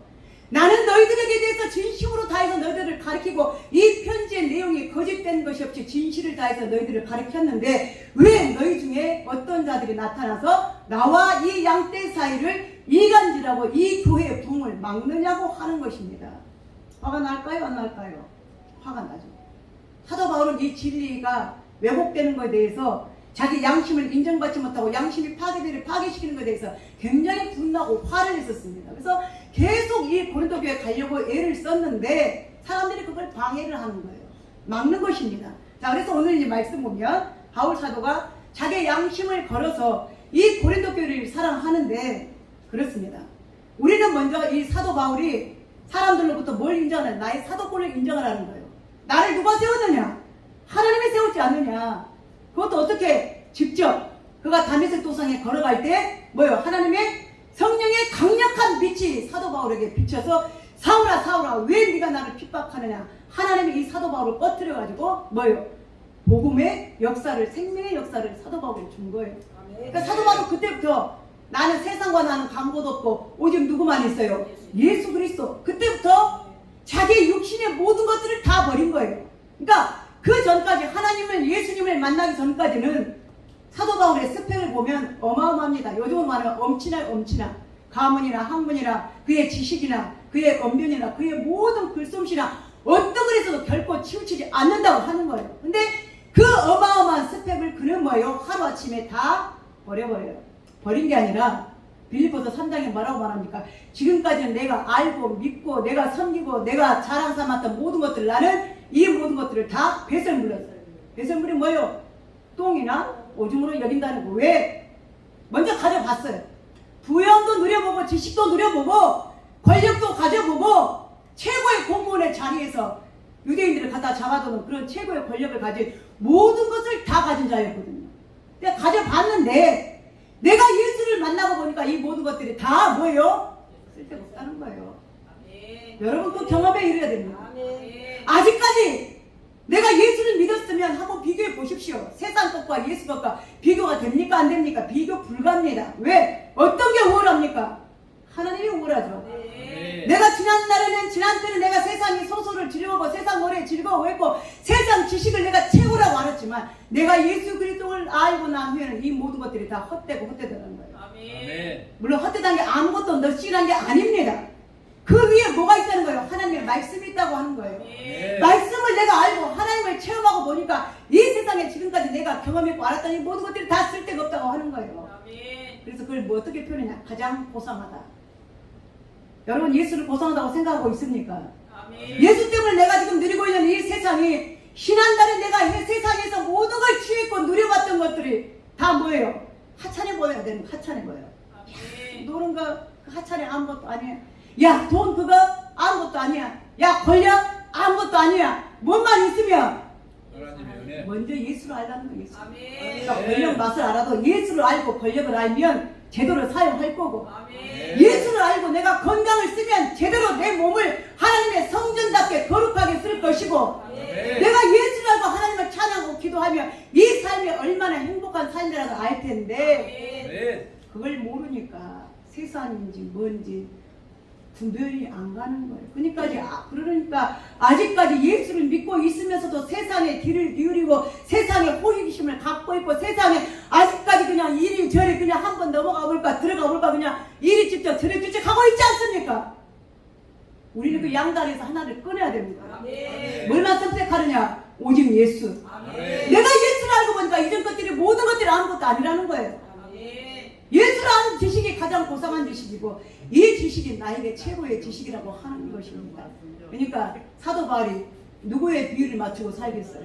Speaker 2: 나는 너희들에게 대해서 진심으로 다해서 너희들을 가르치고 이 편지의 내용이 거짓된 것이 없이 진실을 다해서 너희들을 가르쳤는데 왜 너희 중에 어떤 자들이 나타나서 나와 이 양떼 사이를 이간질하고 이 교회의 부흥을 막느냐고 하는 것입니다. 화가 날까요? 안 날까요? 화가 나죠. 사도 바울은 이 진리가 왜곡되는 것에 대해서 자기 양심을 인정받지 못하고 양심이 파괴시키는 것에 대해서 굉장히 분노하고 화를 냈었습니다. 그래서 계속 이 고린도 교회에 가려고 애를 썼는데 사람들이 그걸 방해를 하는 거예요. 막는 것입니다. 자, 그래서 오늘 이 말씀 보면 바울 사도가 자기의 양심을 걸어서 이 고린도 교회를 사랑하는데 그렇습니다. 우리는 먼저 이 사도 바울이 사람들로부터 뭘 인정하냐? 나의 사도권을 인정하라는 거예요. 나를 누가 세웠느냐? 하나님이 세웠지 않느냐? 그것도 어떻게 직접 그가 다메섹 도상에 걸어갈 때 뭐요? 하나님의 성령의 강력한 빛이 사도 바울에게 비쳐서 사울아 사울아 왜 네가 나를 핍박하느냐? 하나님이 이 사도 바울을 꺼뜨려 가지고 뭐요? 복음의 역사를 생명의 역사를 사도 바울에게 준 거예요. 그러니까 사도 바울은 그때부터 나는 세상과 나는 아무것도 없고 오직 누구만 있어요? 예수 그리스도. 그때부터 자기 육신의 모든 것들을 다 버린 거예요. 그러니까 그 전까지 하나님을 예수님을 만나기 전까지는 사도 바울의 스펙을 보면 어마어마합니다. 요즘은 말하면 엄친아 가문이나 학문이나 그의 지식이나 그의 언변이나 그의 모든 글솜씨나 어떤 글에서도 결코 치우치지 않는다고 하는 거예요. 근데 그 어마어마한 스펙을 그는 뭐예요? 하루아침에 다 버려버려요. 버린 게 아니라 빌립보서 3장에 뭐라고 말합니까? 지금까지는 내가 알고 믿고 내가 섬기고 내가 자랑 삼았던 모든 것들, 나는 이 모든 것들을 다 배설물렸어요. 배설물이 뭐예요? 똥이나 오줌으로 여긴다는 거. 왜? 먼저 가져봤어요. 부영도 누려보고 지식도 누려보고 권력도 가져보고 최고의 공무원의 자리에서 유대인들을 갖다 잡아두는 그런 최고의 권력을 가진 모든 것을 다 가진 자였거든요. 내가 가져봤는데 내가 예수를 만나고 보니까 이 모든 것들이 다 뭐예요? 쓸데가 없다는 거예요.
Speaker 4: 아멘.
Speaker 2: 여러분 그 경험에 이르러야 됩니다.
Speaker 4: 아멘.
Speaker 2: 아직까지 내가 예수를 믿었으면 한번 비교해 보십시오. 세상 것과 예수 것과 비교가 됩니까? 안 됩니까? 비교 불가합니다. 왜? 어떤 게 우월합니까? 하나님이 우월하죠.
Speaker 4: 아멘.
Speaker 2: 내가 지난때는 내가 세상의 소소를 즐거워 세상 노래에 즐거워했고 세상 지식을 내가 채우라고 알았지만 내가 예수 그리스도를 알고 난 후에는 이 모든 것들이 다 헛되고 헛되다는 거예요.
Speaker 4: 아멘.
Speaker 2: 물론 헛되다는 게 아무것도 넛시란 게 아닙니다. 그 위에 뭐가 있다는 거예요? 하나님의 말씀이 있다고 하는 거예요.
Speaker 4: 아멘.
Speaker 2: 말씀을 내가 알고 하나님을 체험하고 보니까 이 세상에 지금까지 내가 경험했고 알았던 이 모든 것들이 다 쓸데가 없다고 하는 거예요.
Speaker 4: 아멘.
Speaker 2: 그래서 그걸 뭐 어떻게 표현하냐? 가장 고상하다. 여러분 예수를 고상하다고 생각하고 있습니까?
Speaker 4: 아멘.
Speaker 2: 예수 때문에 내가 지금 누리고 있는 이 세상이 지난달에 내가 세상에서 모든 걸 취했고 누려봤던 것들이 다 뭐예요? 하찮아 보여야 되는 거, 하찮아 보여.
Speaker 4: 아멘.
Speaker 2: 노는 거 하찮아 아무것도 아니야. 야, 돈 그거 아무것도 아니야. 야, 권력 아무것도 아니야. 뭔만 있으면
Speaker 4: 하나님의 은혜.
Speaker 2: 먼저 예수를 알라는 거 예수.
Speaker 4: 아멘.
Speaker 2: 그러니까 권력 맛을 알아도 예수를 알고 권력을 알면 제대로 사용할 거고
Speaker 4: 아멘.
Speaker 2: 예수를 알고 내가 건강을 쓰면 제대로 내 몸을 하나님의 성전답게 거룩하게 쓸 것이고
Speaker 4: 아멘.
Speaker 2: 내가 예수를 알고 하나님을 찬양하고 기도하면 이 삶이 얼마나 행복한 삶이라도 알 텐데
Speaker 4: 아멘.
Speaker 2: 그걸 모르니까 세상인지 뭔지 분별이 안 가는 거예요. 그러니까 아직까지 예수를 믿고 있으면서도 세상에 귀를 기울이고 세상에 호기심을 갖고 있고 세상에 아직까지 그냥 이리저리 그냥 한번 넘어가 볼까 들어가 볼까 그냥 이리 집적 저리 집적 하고 있지 않습니까? 우리는 그 양다리에서 하나를 꺼내야 됩니다.
Speaker 4: 아멘.
Speaker 2: 뭘만 선택하느냐? 오직 예수.
Speaker 4: 아멘.
Speaker 2: 내가 예수를 알고 보니까 이전 것들이 모든 것들이 아무것도 아니라는 거예요.
Speaker 4: 아멘.
Speaker 2: 예수를 아는 지식이 가장 고상한 지식이고 이 지식이 나에게 최고의 지식이라고 하는 것입니다. 그러니까 사도 바울이 누구의 비유를 맞추고 살겠어요?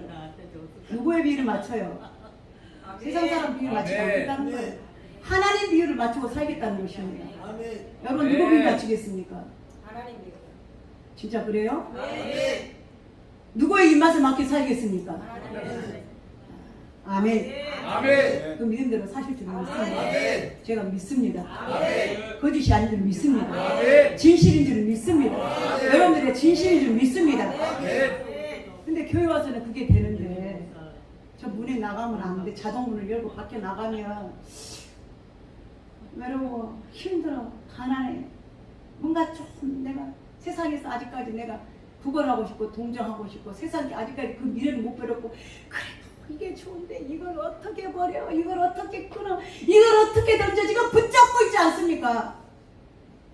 Speaker 2: 누구의 비유를 맞춰요? 세상 사람 비유를 맞추지 않겠다는 거예요. 하나님 비유를 맞추고 살겠다는 것입니다. 여러분 누구 비유 맞추겠습니까?
Speaker 4: 하나님이요.
Speaker 2: 진짜 그래요?
Speaker 4: 아멘.
Speaker 2: 누구의 입맛에 맞게 살겠습니까? 아멘.
Speaker 4: 아멘.
Speaker 2: 그 믿음대로 사실 줄 믿습니다.
Speaker 4: 아멘.
Speaker 2: 제가 믿습니다.
Speaker 4: 아멘.
Speaker 2: 거짓이 아닌 줄 믿습니다.
Speaker 4: 아멘.
Speaker 2: 진실인 줄 믿습니다. 여러분들의 진실인 줄 믿습니다.
Speaker 4: 아멘.
Speaker 2: 근데 교회 와서는 그게 되는데 저 문에 나가면 안 돼. 자동문을 열고 밖에 나가면 외로워, 힘들어, 가난해. 뭔가 좀 내가 세상에서 아직까지 내가 구걸하고 싶고 동정하고 싶고 세상에 아직까지 그 미래를 못 배웠고 그래도 이게 좋은데 이걸 어떻게 버려? 이걸 어떻게 끊어? 이걸 어떻게 던져? 지금 붙잡고 있지 않습니까?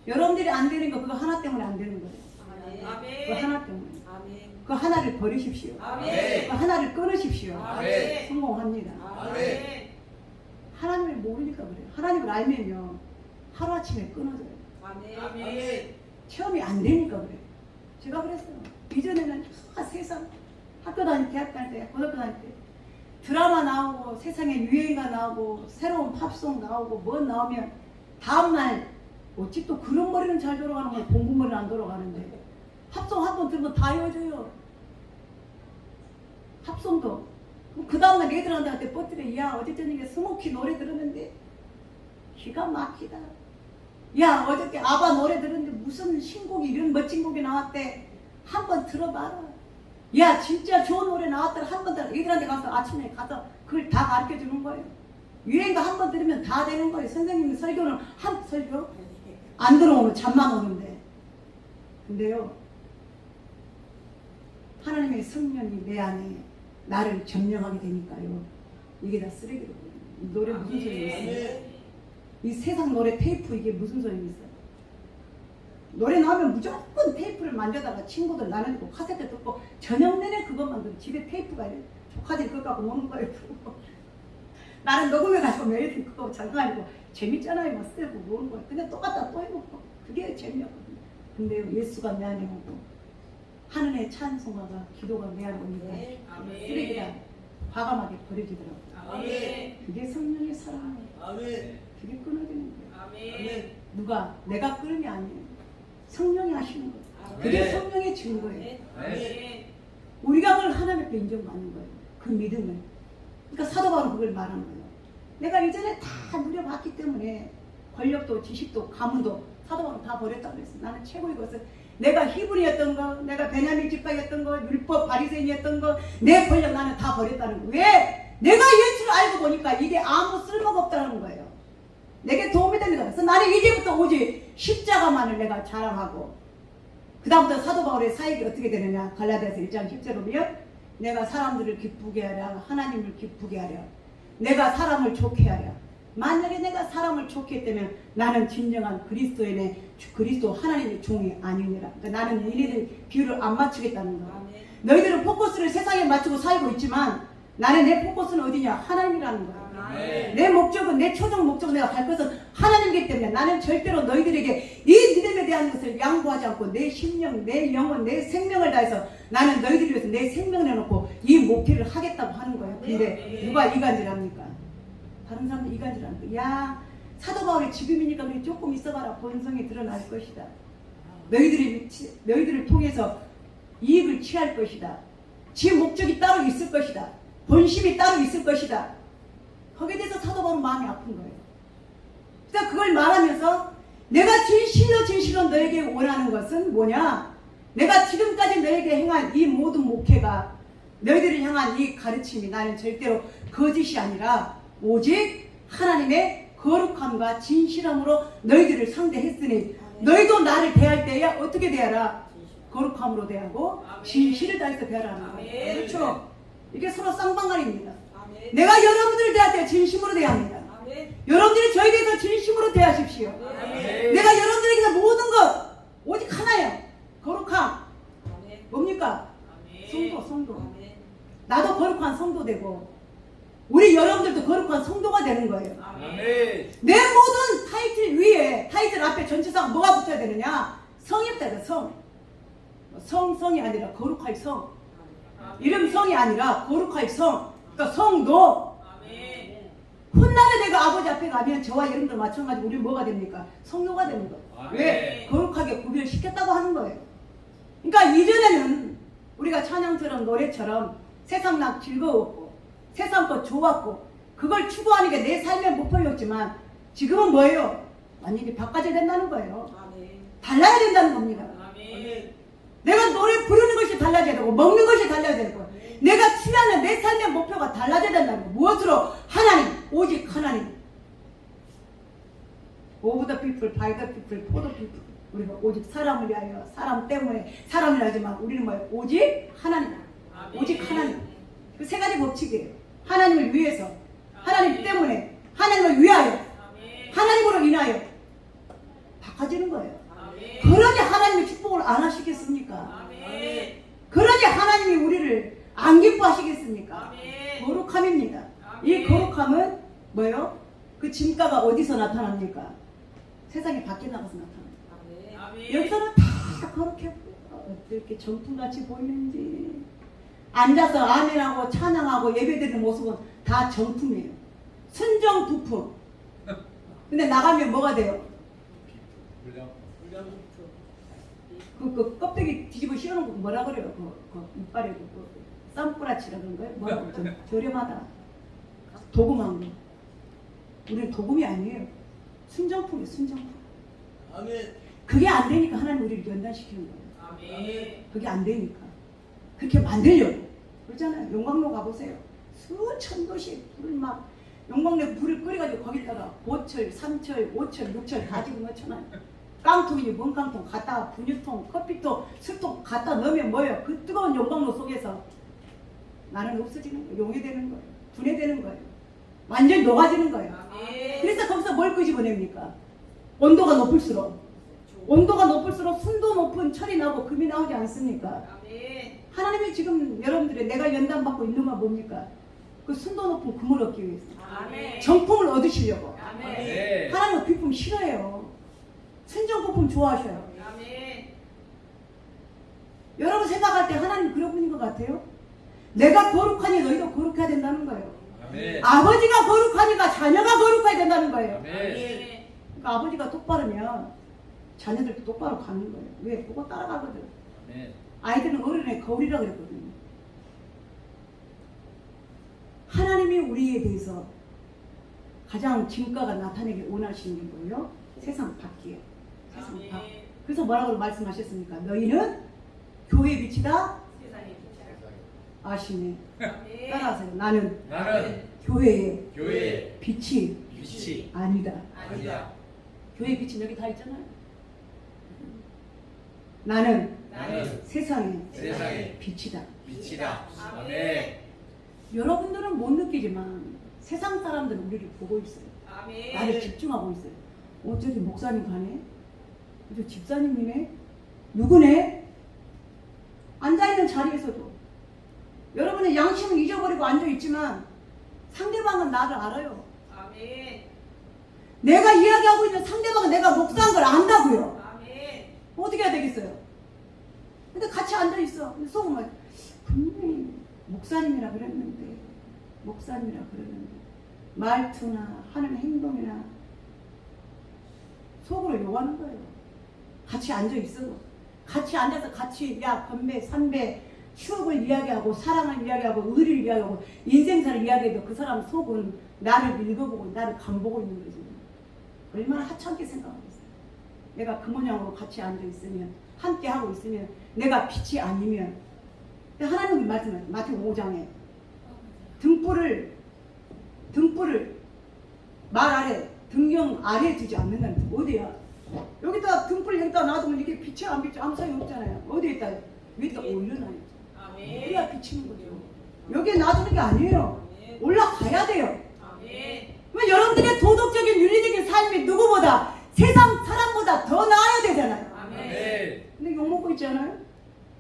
Speaker 2: 여러분들이 안 되는 거 그거 하나 때문에 안 되는 거예요.
Speaker 4: 아멘.
Speaker 2: 그 하나 때문에.
Speaker 4: 아멘.
Speaker 2: 그 하나를 버리십시오.
Speaker 4: 아멘.
Speaker 2: 그 하나를 끊으십시오.
Speaker 4: 아멘.
Speaker 2: 성공합니다.
Speaker 4: 아멘.
Speaker 2: 하나님을 모르니까 그래요. 하나님을 알면요 하루아침에 끊어져요.
Speaker 4: 아멘.
Speaker 2: 체험이 안 되니까 그래요. 제가 그랬어요. 이전에는 세상 학교 다닐 때, 대학 다닐 때, 고등학교 다닐 때 드라마 나오고 세상에 유행가 나오고 새로운 팝송 나오고 뭐 나오면 다음날 어찌 또 그런 머리는 잘 돌아가는 거예요. 공부 머리는 안 돌아가는데 팝송 한 번 들으면 다 헤어져요. 팝송도 그 다음날 애들한테 뻗들에 야 어제 저녁에 스모키 노래 들었는데 기가 막히다. 야 어저께 아바 노래 들었는데 무슨 신곡이 이런 멋진 곡이 나왔대. 한번 들어봐라. 야 진짜 좋은 노래 나왔더라. 한번 들어. 애들한테 가서 아침에 가서 그걸 다 가르쳐 주는 거예요. 유행가 한 번 들으면 다 되는 거예요. 선생님 설교는 한 설교 안 들어오면 잠만 오는데. 근데요 하나님의 성령이 내 안에 나를 점령하게 되니까요 이게 다 쓰레기로 보여요. 이 노래 무슨 소용이 있어요? 이 세상 노래 테이프 이게 무슨 소용이 있어요? 노래 나오면 무조건 테이프를 만져다가 친구들 나눠주고 카세트 듣고 저녁 내내 그것만 들고 집에 테이프가 조카들이 그거 갖고 노는 거예요. 나는 녹음해가지고 매일 그거 잠깐이고 재밌잖아요. 뭐 쓰고 노는 거예요. 근데 똑같다 또 해먹고 그게 재미없거든요. 근데 예수가 내 안에 오고 하늘의 찬송가가 기도가 내 안에 오니까
Speaker 4: 아멘.
Speaker 2: 쓰레기다 과감하게 버려지더라고요.
Speaker 4: 아멘.
Speaker 2: 그게 성령의 사랑이에요.
Speaker 4: 아멘.
Speaker 2: 그게 끊어지는 거예요.
Speaker 4: 아멘.
Speaker 2: 누가 내가 끊은 게 아니에요. 성령이 하시는 거예요.
Speaker 4: 아멘.
Speaker 2: 그게 성령의 증거예요.
Speaker 4: 아멘.
Speaker 2: 우리가 그걸 하나님 앞에 인정받는 거예요. 그 믿음을. 그러니까 사도 바울은 그걸 말하는 거예요. 내가 이전에 다 누려봤기 때문에 권력도 지식도 가문도 사도 바울은 다 버렸다고 그랬어요. 나는 최고의 것을 내가 히브리였던 거, 내가 베냐민 집사였던 거, 율법 바리새인이었던 거, 내 권력 나는 다 버렸다는 거예요. 왜? 내가 예수를 알고 보니까 이게 아무 쓸모가 없다는 거예요. 내게 도움이 됩니다. 그래서 나는 이제부터 오직 십자가만을 내가 자랑하고 그 다음부터 사도 바울의 사역이 어떻게 되느냐. 갈라디아서 1장 10절을 보면 내가 사람들을 기쁘게 하랴 하나님을 기쁘게 하랴 내가 사람을 좋게 하랴. 만약에 내가 사람을 좋게 했다면 나는 진정한 그리스도인의 그리스도 하나님의 종이 아니니라. 그러니까 나는 너희들 비율을 안 맞추겠다는 거야. 너희들은 포커스를 세상에 맞추고 살고 있지만 나는 내 포커스는 어디냐? 하나님이라는 거야. 내 목적은 내 최종 목적은 내가 갈 것은 하나님이기 때문에 나는 절대로 너희들에게 이 믿음에 대한 것을 양보하지 않고 내 심령, 내 영혼, 내 생명을 다해서 나는 너희들을 위해서 내 생명을 내놓고 이 목표를 하겠다고 하는 거예요. 근데 누가 이간질합니까? 다른 사람들 이간질하는 거야. 야 사도 바울이 지금이니까 우리 조금 있어봐라. 본성이 드러날 것이다. 너희들을 통해서 이익을 취할 것이다. 지 목적이 따로 있을 것이다. 본심이 따로 있을 것이다. 거기에 대해서 사도 바울은 마음이 아픈 거예요. 그래서 그걸 말하면서 내가 진실로 너에게 원하는 것은 뭐냐? 내가 지금까지 너에게 행한 이 모든 목회가 너희들을 향한 이 가르침이 나는 절대로 거짓이 아니라 오직 하나님의 거룩함과 진실함으로 너희들을 상대했으니 너희도 나를 대할 때에 어떻게 대하라? 거룩함으로 대하고 진실을 다해서 대하라는 거예요. 그렇죠? 이게 서로 쌍방간입니다. 내가 여러분들을 대할 때 진심으로 대합니다. 여러분들이 저에 대해서 진심으로 대하십시오. 내가 여러분들에게서 모든 것 오직 하나예요. 거룩함. 뭡니까? 성도. 나도 거룩한 성도 되고 우리 여러분들도 거룩한 성도가 되는 거예요. 내 모든 타이틀 위에 타이틀 앞에 전치사가 뭐가 붙어야 되느냐? 성이 붙어야 돼. 성이 아니라 거룩할 성. 이름 성이 아니라 거룩할 성. 그러니까 성도. 훗날에 내가 아버지 앞에 가면 저와 여러분들 마찬가지로 우리는 뭐가 됩니까? 성도가 되는 거예요. 왜? 거룩하게 구별시켰다고 하는 거예요. 그러니까 이전에는 우리가 찬양처럼 노래처럼 세상 나 즐거웠고 세상 것 좋았고 그걸 추구하는 게 내 삶의 목표였지만 지금은 뭐예요? 완전히 바꿔야 된다는 거예요. 달라야 된다는 겁니다. 내가 노래 부르는 것이 달라져야 되고 먹는 것이 달라져야 되고 내가 취하는 내 삶의 목표가 달라져야 된다는 거예요. 무엇으로? 하나님, 오직 하나님. Of the people, by the people, for the people. 우리가 오직 사람을 위하여 사람 때문에 사람을 하지만 우리는 뭐예요? 오직 하나님. 오직 하나님. 그 세 가지 법칙이에요. 하나님을 위해서, 하나님 때문에, 하나님을 위하여, 하나님으로 인하여 바꿔지는 거예요. 그러니 하나님의 축복을 안 하시겠습니까? 그러니 하나님이 우리를 안 기뻐하시겠습니까? 거룩함입니다. 이 거룩함은 뭐예요? 그 진가가 어디서 나타납니까? 세상에 밖에 나가서 나타납니다. 여기서는 다 거룩해 보여요. 어떻게 정품같이 보이는지. 앉아서 아멘하고 찬양하고 예배드리는 모습은 다 정품이에요. 순정 부품. 근데 나가면 뭐가 돼요? 그 껍데기 뒤집어 씌우는 거 뭐라 그래요? 그 이빨에 쌈뿌라치라는 거예요? 뭐라고 좀 저렴하다. 도금한 거. 우리는 도금이 아니에요. 순정품이에요. 순정품. 그게 안 되니까 하나님 우리를 연단시키는 거예요. 그게 안 되니까. 그렇게 만들려고. 그렇잖아요. 용광로 가보세요. 수천 도씩 불을 막 용광로 불을 끓여가지고 거기다가 보철, 삼철, 오철, 육철 가지고 넣잖아요. 깡통이니 뭔 깡통 갖다가 분유통, 커피통, 술통 갖다 넣으면 뭐예요? 그 뜨거운 용광로 속에서 나는 없어지는 거예요. 용해되는 거예요. 분해되는 거예요. 완전히 녹아지는 거예요. 그래서 거기서 뭘 끄집어냅니까? 온도가 높을수록 순도 높은 철이 나고 금이 나오지 않습니까? 하나님이 지금 여러분들의 내가 연단 받고 있는 건 뭡니까? 그 순도 높은 금을 얻기 위해서.
Speaker 4: 아멘.
Speaker 2: 정품을 얻으시려고.
Speaker 4: 아멘.
Speaker 2: 하나님은 비품 싫어해요. 순정 부품 좋아하셔요.
Speaker 4: 아멘.
Speaker 2: 여러분 생각할 때 하나님 그런 분인 것 같아요? 내가 거룩하니 너희도 거룩해야 된다는 거예요.
Speaker 5: 아멘.
Speaker 2: 아버지가 거룩하니까 자녀가 거룩해야 된다는 거예요.
Speaker 5: 아멘.
Speaker 4: 아멘.
Speaker 2: 그러니까 아버지가 똑바르면 자녀들도 똑바로 가는 거예요. 왜? 보고 따라가거든.
Speaker 5: 아멘.
Speaker 2: 아이들은 어른의 거울이라 그랬거든요. 하나님이 우리에 대해서 가장 진가가 나타내기 원하시는 게 뭐예요? 세상 밖이에요. 세상 밖.
Speaker 4: 아멘.
Speaker 2: 그래서 뭐라고 말씀하셨습니까? 너희는 교회의 빛이다.
Speaker 4: 세상에 빛이라.
Speaker 2: 아시네.
Speaker 4: 아멘.
Speaker 2: 따라하세요. 나는
Speaker 5: 나는
Speaker 2: 교회의
Speaker 5: 교회의
Speaker 2: 빛이
Speaker 5: 빛이
Speaker 2: 아니다.
Speaker 5: 아니다.
Speaker 2: 교회의 빛은 여기 다 있잖아요. 나는
Speaker 5: 나는
Speaker 2: 세상의
Speaker 5: 세상의
Speaker 2: 빛이다.
Speaker 5: 빛이다.
Speaker 4: 아멘.
Speaker 5: 아멘.
Speaker 2: 여러분들은 못 느끼지만 세상 사람들은 우리를 보고 있어요.
Speaker 4: 아멘.
Speaker 2: 나를 집중하고 있어요. 저기 목사님 가네? 저 집사님이네? 누구네? 앉아있는 자리에서도 여러분의 양심을 잊어버리고 앉아있지만 상대방은 나를 알아요.
Speaker 4: 아멘.
Speaker 2: 내가 이야기하고 있는 상대방은 내가 목사인 걸 안다고요.
Speaker 4: 아멘.
Speaker 2: 어떻게 해야 되겠어요? 근데 같이 앉아있어. 근데 속으면 분명히 목사님이라 그랬는데 말투나 하는 행동이나 속으로 욕하는 거예요. 같이 앉아있어. 같이 앉아서 같이 야 건배 삼배 추억을 이야기하고 사랑을 이야기하고 의리를 이야기하고 인생사를 이야기해도 그 사람 속은 나를 읽어보고 나를 간보고 있는 거지. 얼마나 하찮게 생각하고 있어요. 내가 그 모양으로 같이 앉아있으면 함께 하고 있으면 내가 빛이 아니면 하나님이 말씀하세요. 마태복음 5장에 등불을 말 아래 등경 아래에 두지 않는다는 거 어디야? 여기다 등불 여기다 놔두면 이게 빛이 안 비쳐 아무 소용이 없잖아요. 어디에 있다? 위에다 올려놔야죠.
Speaker 4: 아멘.
Speaker 2: 그래야 비치는 거죠. 여기에 놔두는 게 아니에요. 올라가야 돼요.
Speaker 4: 아멘.
Speaker 2: 왜 여러분들의 도덕적인 윤리적인 삶이 누구보다 세상 사람보다 더 나아야 되잖아요.
Speaker 4: 아멘.
Speaker 2: 근데 욕먹고 있잖아요.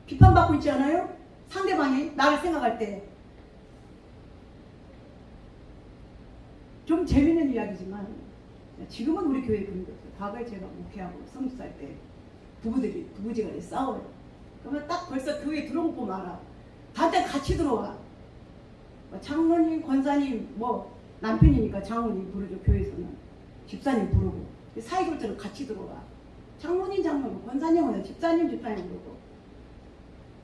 Speaker 2: 비판받고 있잖아요. 상대방이 나를 생각할 때 좀 재밌는 이야기지만 지금은 우리 교회 그런 게 없어요. 과거에 제가 목회하고 성수할 때 부부지간에 싸워요. 그러면 딱 벌써 교회에 들어온 거 알아. 다들 같이 들어와. 장로님, 권사님, 남편이니까 장로님 부르죠. 교회에서는 집사님 부르고 사이 좋을 때는 같이 들어와. 장로님, 권사님은 집사님 부르고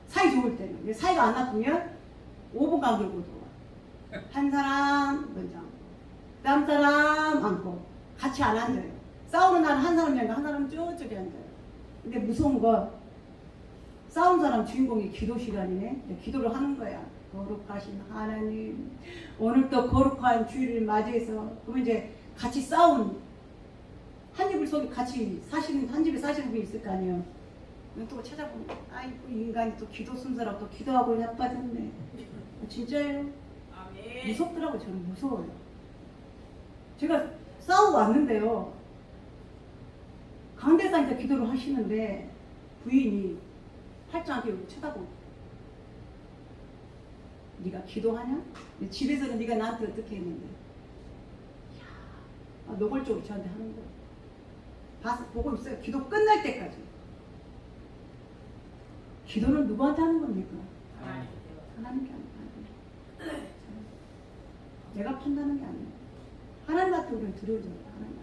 Speaker 2: 사이 좋을 때는 사이가 안 나쁘면 5분 간격으로 들어와. 한 사람 먼저 앉고 다음 사람 앉고 같이 안 앉아요. 싸우는 날은 한 사람 여기 한 사람 저쪽에 앉아요. 근데 무서운 거 싸운 사람 주인공이 기도 시간이네. 기도를 하는 거야. 거룩하신 하나님 오늘도 거룩한 주일을 맞이해서 그러면 이제 같이 싸운 한 이불 속에 같이 사시는 한 집에 사시는 분이 있을 거 아니에요. 또 찾아보면 아이고 인간이 또 기도 순서라고 또 기도하고 나빠졌네. 진짜예요.
Speaker 4: 아멘.
Speaker 2: 무섭더라고. 저는 무서워요. 제가 싸우고 왔는데요. 강대상에서 기도를 하시는데 부인이 팔짱하게 쳐다보고 네가 기도하냐? 집에서는 네가 나한테 어떻게 했는데 이야, 노골적으로 저한테 하는 거예요. 봐서 보고 있어요. 기도 끝날 때까지. 기도는 누구한테 하는 겁니까? 하나님께 하는 거예요. 내가 판단하는 게 아니에요. 하나님한테 우리는 들어오잖아요. 하나님.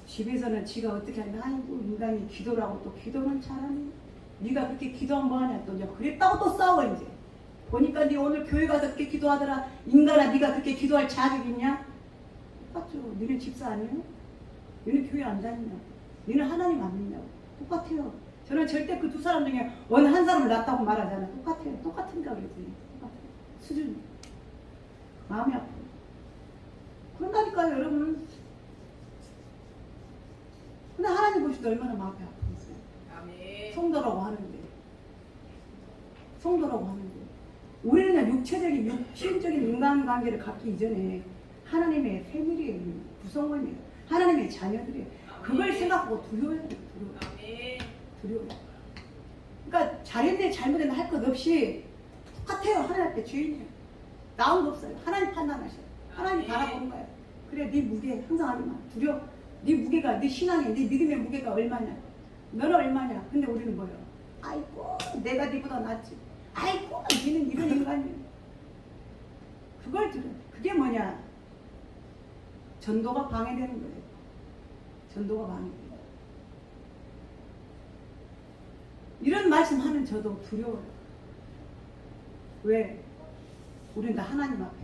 Speaker 2: 집에서는 지가 어떻게 하냐. 아이고 인간이 기도를 하고 또 기도는 잘하네. 네가 그렇게 기도한 거 하냐. 또 이제 그랬다고 또 싸워 이제. 보니까 네 오늘 교회 가서 그렇게 기도하더라. 인간아 네가 그렇게 기도할 자격 있냐? 똑같죠. 너네 집사 아니에요? 너네 교회 안 다니냐? 너네 하나님 안 믿냐고. 똑같아요. 저는 절대 그 두 사람 중에 어느 한 사람을 낫다고 말하잖아요. 똑같아요. 똑같은가 그랬더니 똑같아요. 수준. 마음이 아파요. 그런다니까요 여러분. 근데 하나님 보실 때 얼마나 마음이 아프겠어요.
Speaker 4: 아멘.
Speaker 2: 성도라고 하는데 우리는 그냥 육신적인 인간관계를 갖기 이전에 하나님의 패밀리예요. 구성원이에요. 하나님의 자녀들이에요. 그걸 생각하고 두려워요.
Speaker 4: 아멘.
Speaker 2: 두려워요. 그러니까 잘했네 잘못했네 할 것 없이 똑같아요. 하나님 앞에 죄인이에요. 나온 거 없어요. 하나님 판단하셔요. 하나님 바라보는 거예요. 그래 네 무게 항상 하지마. 두려워. 네 무게가 네 신앙의 네 믿음의 무게가 얼마냐. 너는 얼마냐. 근데 우리는 뭐예요? 아이고 내가 네보다 낫지. 아이고 니는 이런 인간이야. 그걸 들어. 그게 뭐냐. 전도가 방해되는 거예요. 전도가 방해돼요. 이런 말씀하는 저도 두려워요. 왜? 우리는 다 하나님 앞에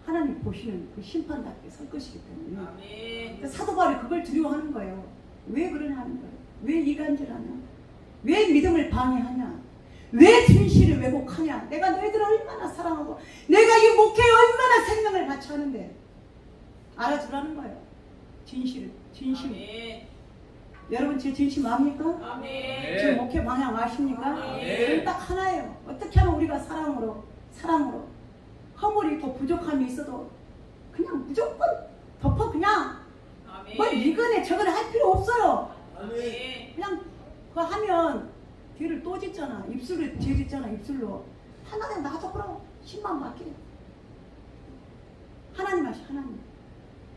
Speaker 2: 하나님 보시는 그 심판답게 설 것이기 때문에
Speaker 4: 아멘.
Speaker 2: 그러니까 사도 바울이 그걸 두려워하는 거예요. 왜 그러냐는 거예요. 왜 이간질하냐? 왜 믿음을 방해하냐? 왜 진실을 왜곡하냐? 내가 너희들을 얼마나 사랑하고 내가 이 목회에 얼마나 생명을 바치는데 알아주라는 거예요. 진실.
Speaker 4: 아멘.
Speaker 2: 여러분 제 진심 압니까?
Speaker 4: 아멘.
Speaker 2: 지금 목회 방향 아십니까? 저는 딱 하나예요. 어떻게 하면 우리가 사랑으로 허물이 있고 부족함이 있어도 그냥 무조건 덮어 그냥
Speaker 4: 아멘.
Speaker 2: 뭐 이거네 저거네 할 필요 없어요.
Speaker 4: 아멘.
Speaker 2: 그냥 그거 하면 뒤를 또 짓잖아. 입술을 뒤 짓잖아. 입술로 하나님 놔둬 그럼 10만 맡겨. 하나님 하시 하나님.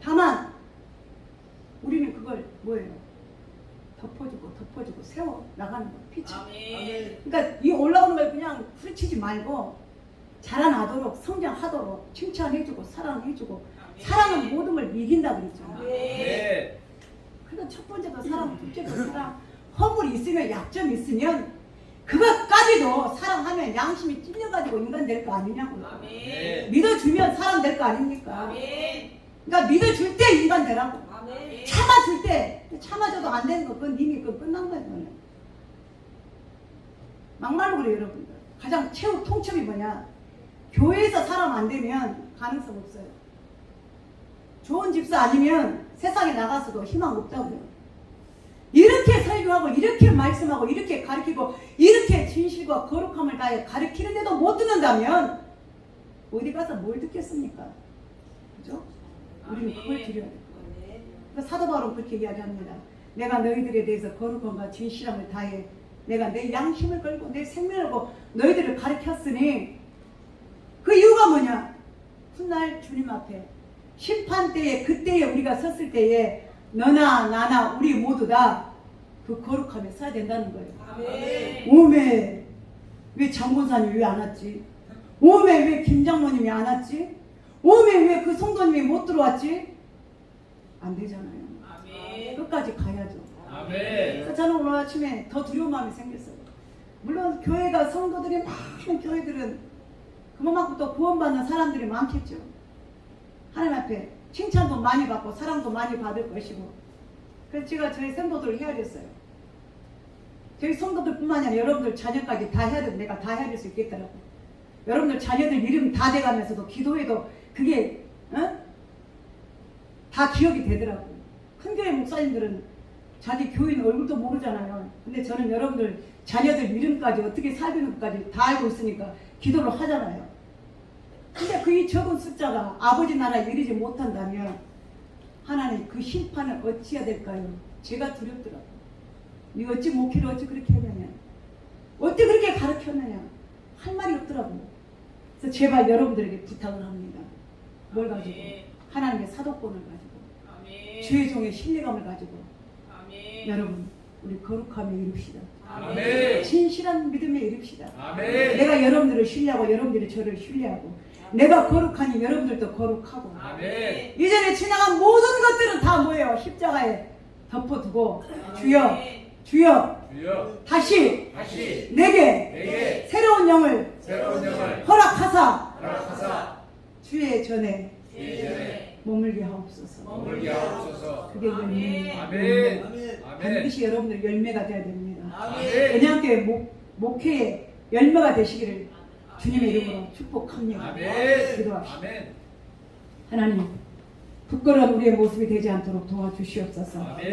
Speaker 2: 다만 우리는 그걸 뭐예요? 덮어주고 세워 나가는 거 피치.
Speaker 4: 아멘.
Speaker 2: 그러니까 이 올라오는 걸 그냥 후려치지 말고 자라나도록 성장하도록 칭찬해주고 사랑해주고
Speaker 4: 아멘.
Speaker 2: 사랑은 모든 걸 이긴다 그랬잖아.
Speaker 4: 아멘.
Speaker 2: 그러니까 첫 번째도 사랑, 둘째도 사랑. 허물이 있으면 약점이 있으면 그것까지도 사랑하면 양심이 찔려가지고 인간 될 거 아니냐고요.
Speaker 4: 아멘.
Speaker 2: 믿어주면 사람 될 거 아닙니까?
Speaker 4: 아멘.
Speaker 2: 그러니까 믿어줄 때 인간 되라고.
Speaker 4: 아멘.
Speaker 2: 참아줄 때 참아줘도 안 되는 거 그건 이미 그건 끝난 거예요. 그거는. 막말로 그래요 여러분들. 가장 최후 통첩이 뭐냐. 교회에서 사람 안 되면 가능성 없어요. 좋은 집사 아니면 세상에 나가서도 희망 없다고요. 이렇게 설교하고 이렇게 말씀하고 이렇게 가르치고 이렇게 진실과 거룩함을 다해 가르치는데도 못 듣는다면 어디 가서 뭘 듣겠습니까? 그죠? 우리는 그걸 드려야 돼요. 그러니까 사도 바울은 그렇게 이야기합니다. 내가 너희들에 대해서 거룩함과 진실함을 다해 내가 내 양심을 걸고 내 생명을 걸고 너희들을 가르쳤으니 그 이유가 뭐냐? 훗날 주님 앞에 심판 때에 그때에 우리가 섰을 때에 너나 나나 우리 모두 다 그 거룩함에 서야 된다는 거예요.
Speaker 4: 아멘.
Speaker 2: 오메 왜 장군사님이 왜 안 왔지? 오메 왜 김장모님이 안 왔지? 오메 왜 그 성도님이 못 들어왔지? 안 되잖아요.
Speaker 4: 아멘.
Speaker 2: 끝까지 가야죠.
Speaker 5: 아멘.
Speaker 2: 그래서 저는 오늘 아침에 더 두려운 마음이 생겼어요. 물론 교회가 성도들이 많은 교회들은 그만큼 또 구원받는 사람들이 많겠죠. 하나님 앞에 칭찬도 많이 받고 사랑도 많이 받을 것이고. 그래서 제가 저희 성도들을 헤아렸어요. 저희 성도들뿐만 아니라 여러분들 자녀까지 다 헤아려 내가 다 헤아릴 수 있겠더라고요. 여러분들 자녀들 이름 다 돼가면서도 기도해도 그게 다 기억이 되더라고요. 큰 교회 목사님들은 자기 교인 얼굴도 모르잖아요. 근데 저는 여러분들 자녀들 이름까지 어떻게 살피는까지 다 알고 있으니까 기도를 하잖아요. 근데 그 적은 숫자가 아버지 나라에 이르지 못한다면 하나님 그 심판을 어찌해야 될까요? 제가 두렵더라고요. 네 어찌 목회를 어찌 그렇게 하느냐? 어찌 그렇게 가르쳤느냐? 할 말이 없더라고요. 그래서 제발 여러분들에게 부탁을 합니다. 뭘 가지고? 하나님의 사도권을 가지고
Speaker 4: 아멘.
Speaker 2: 주의 종의 신뢰감을 가지고
Speaker 4: 아멘.
Speaker 2: 여러분 우리 거룩함에 이릅시다.
Speaker 4: 아멘.
Speaker 2: 진실한 믿음에 이릅시다.
Speaker 5: 아멘.
Speaker 2: 내가 여러분들을 신뢰하고 여러분들이 저를 신뢰하고 내가 거룩하니 여러분들도 거룩하고
Speaker 5: 아멘.
Speaker 2: 이전에 지나간 모든 것들은 다 뭐예요? 십자가에 덮어두고 주여 주여
Speaker 5: 주여
Speaker 2: 다시
Speaker 5: 다시
Speaker 2: 내게 새로운 영을
Speaker 5: 새로운 영을
Speaker 2: 허락하사
Speaker 5: 허락하사
Speaker 2: 주의 전에
Speaker 5: 예전에
Speaker 2: 머물게 하옵소서.
Speaker 5: 머물게 하옵소서.
Speaker 2: 그게 열매입니다.
Speaker 5: 아멘. 아멘.
Speaker 2: 반드시 여러분들 열매가 되어야 됩니다.
Speaker 5: 아멘.
Speaker 2: 은양교회 목회의 열매가 되시기를 주님의 이름으로 축복합니다.
Speaker 5: 아멘.
Speaker 2: 기도합시다.
Speaker 5: 아멘.
Speaker 2: 하나님 부끄러운 우리의 모습이 되지 않도록 도와주시옵소서.
Speaker 5: 아멘.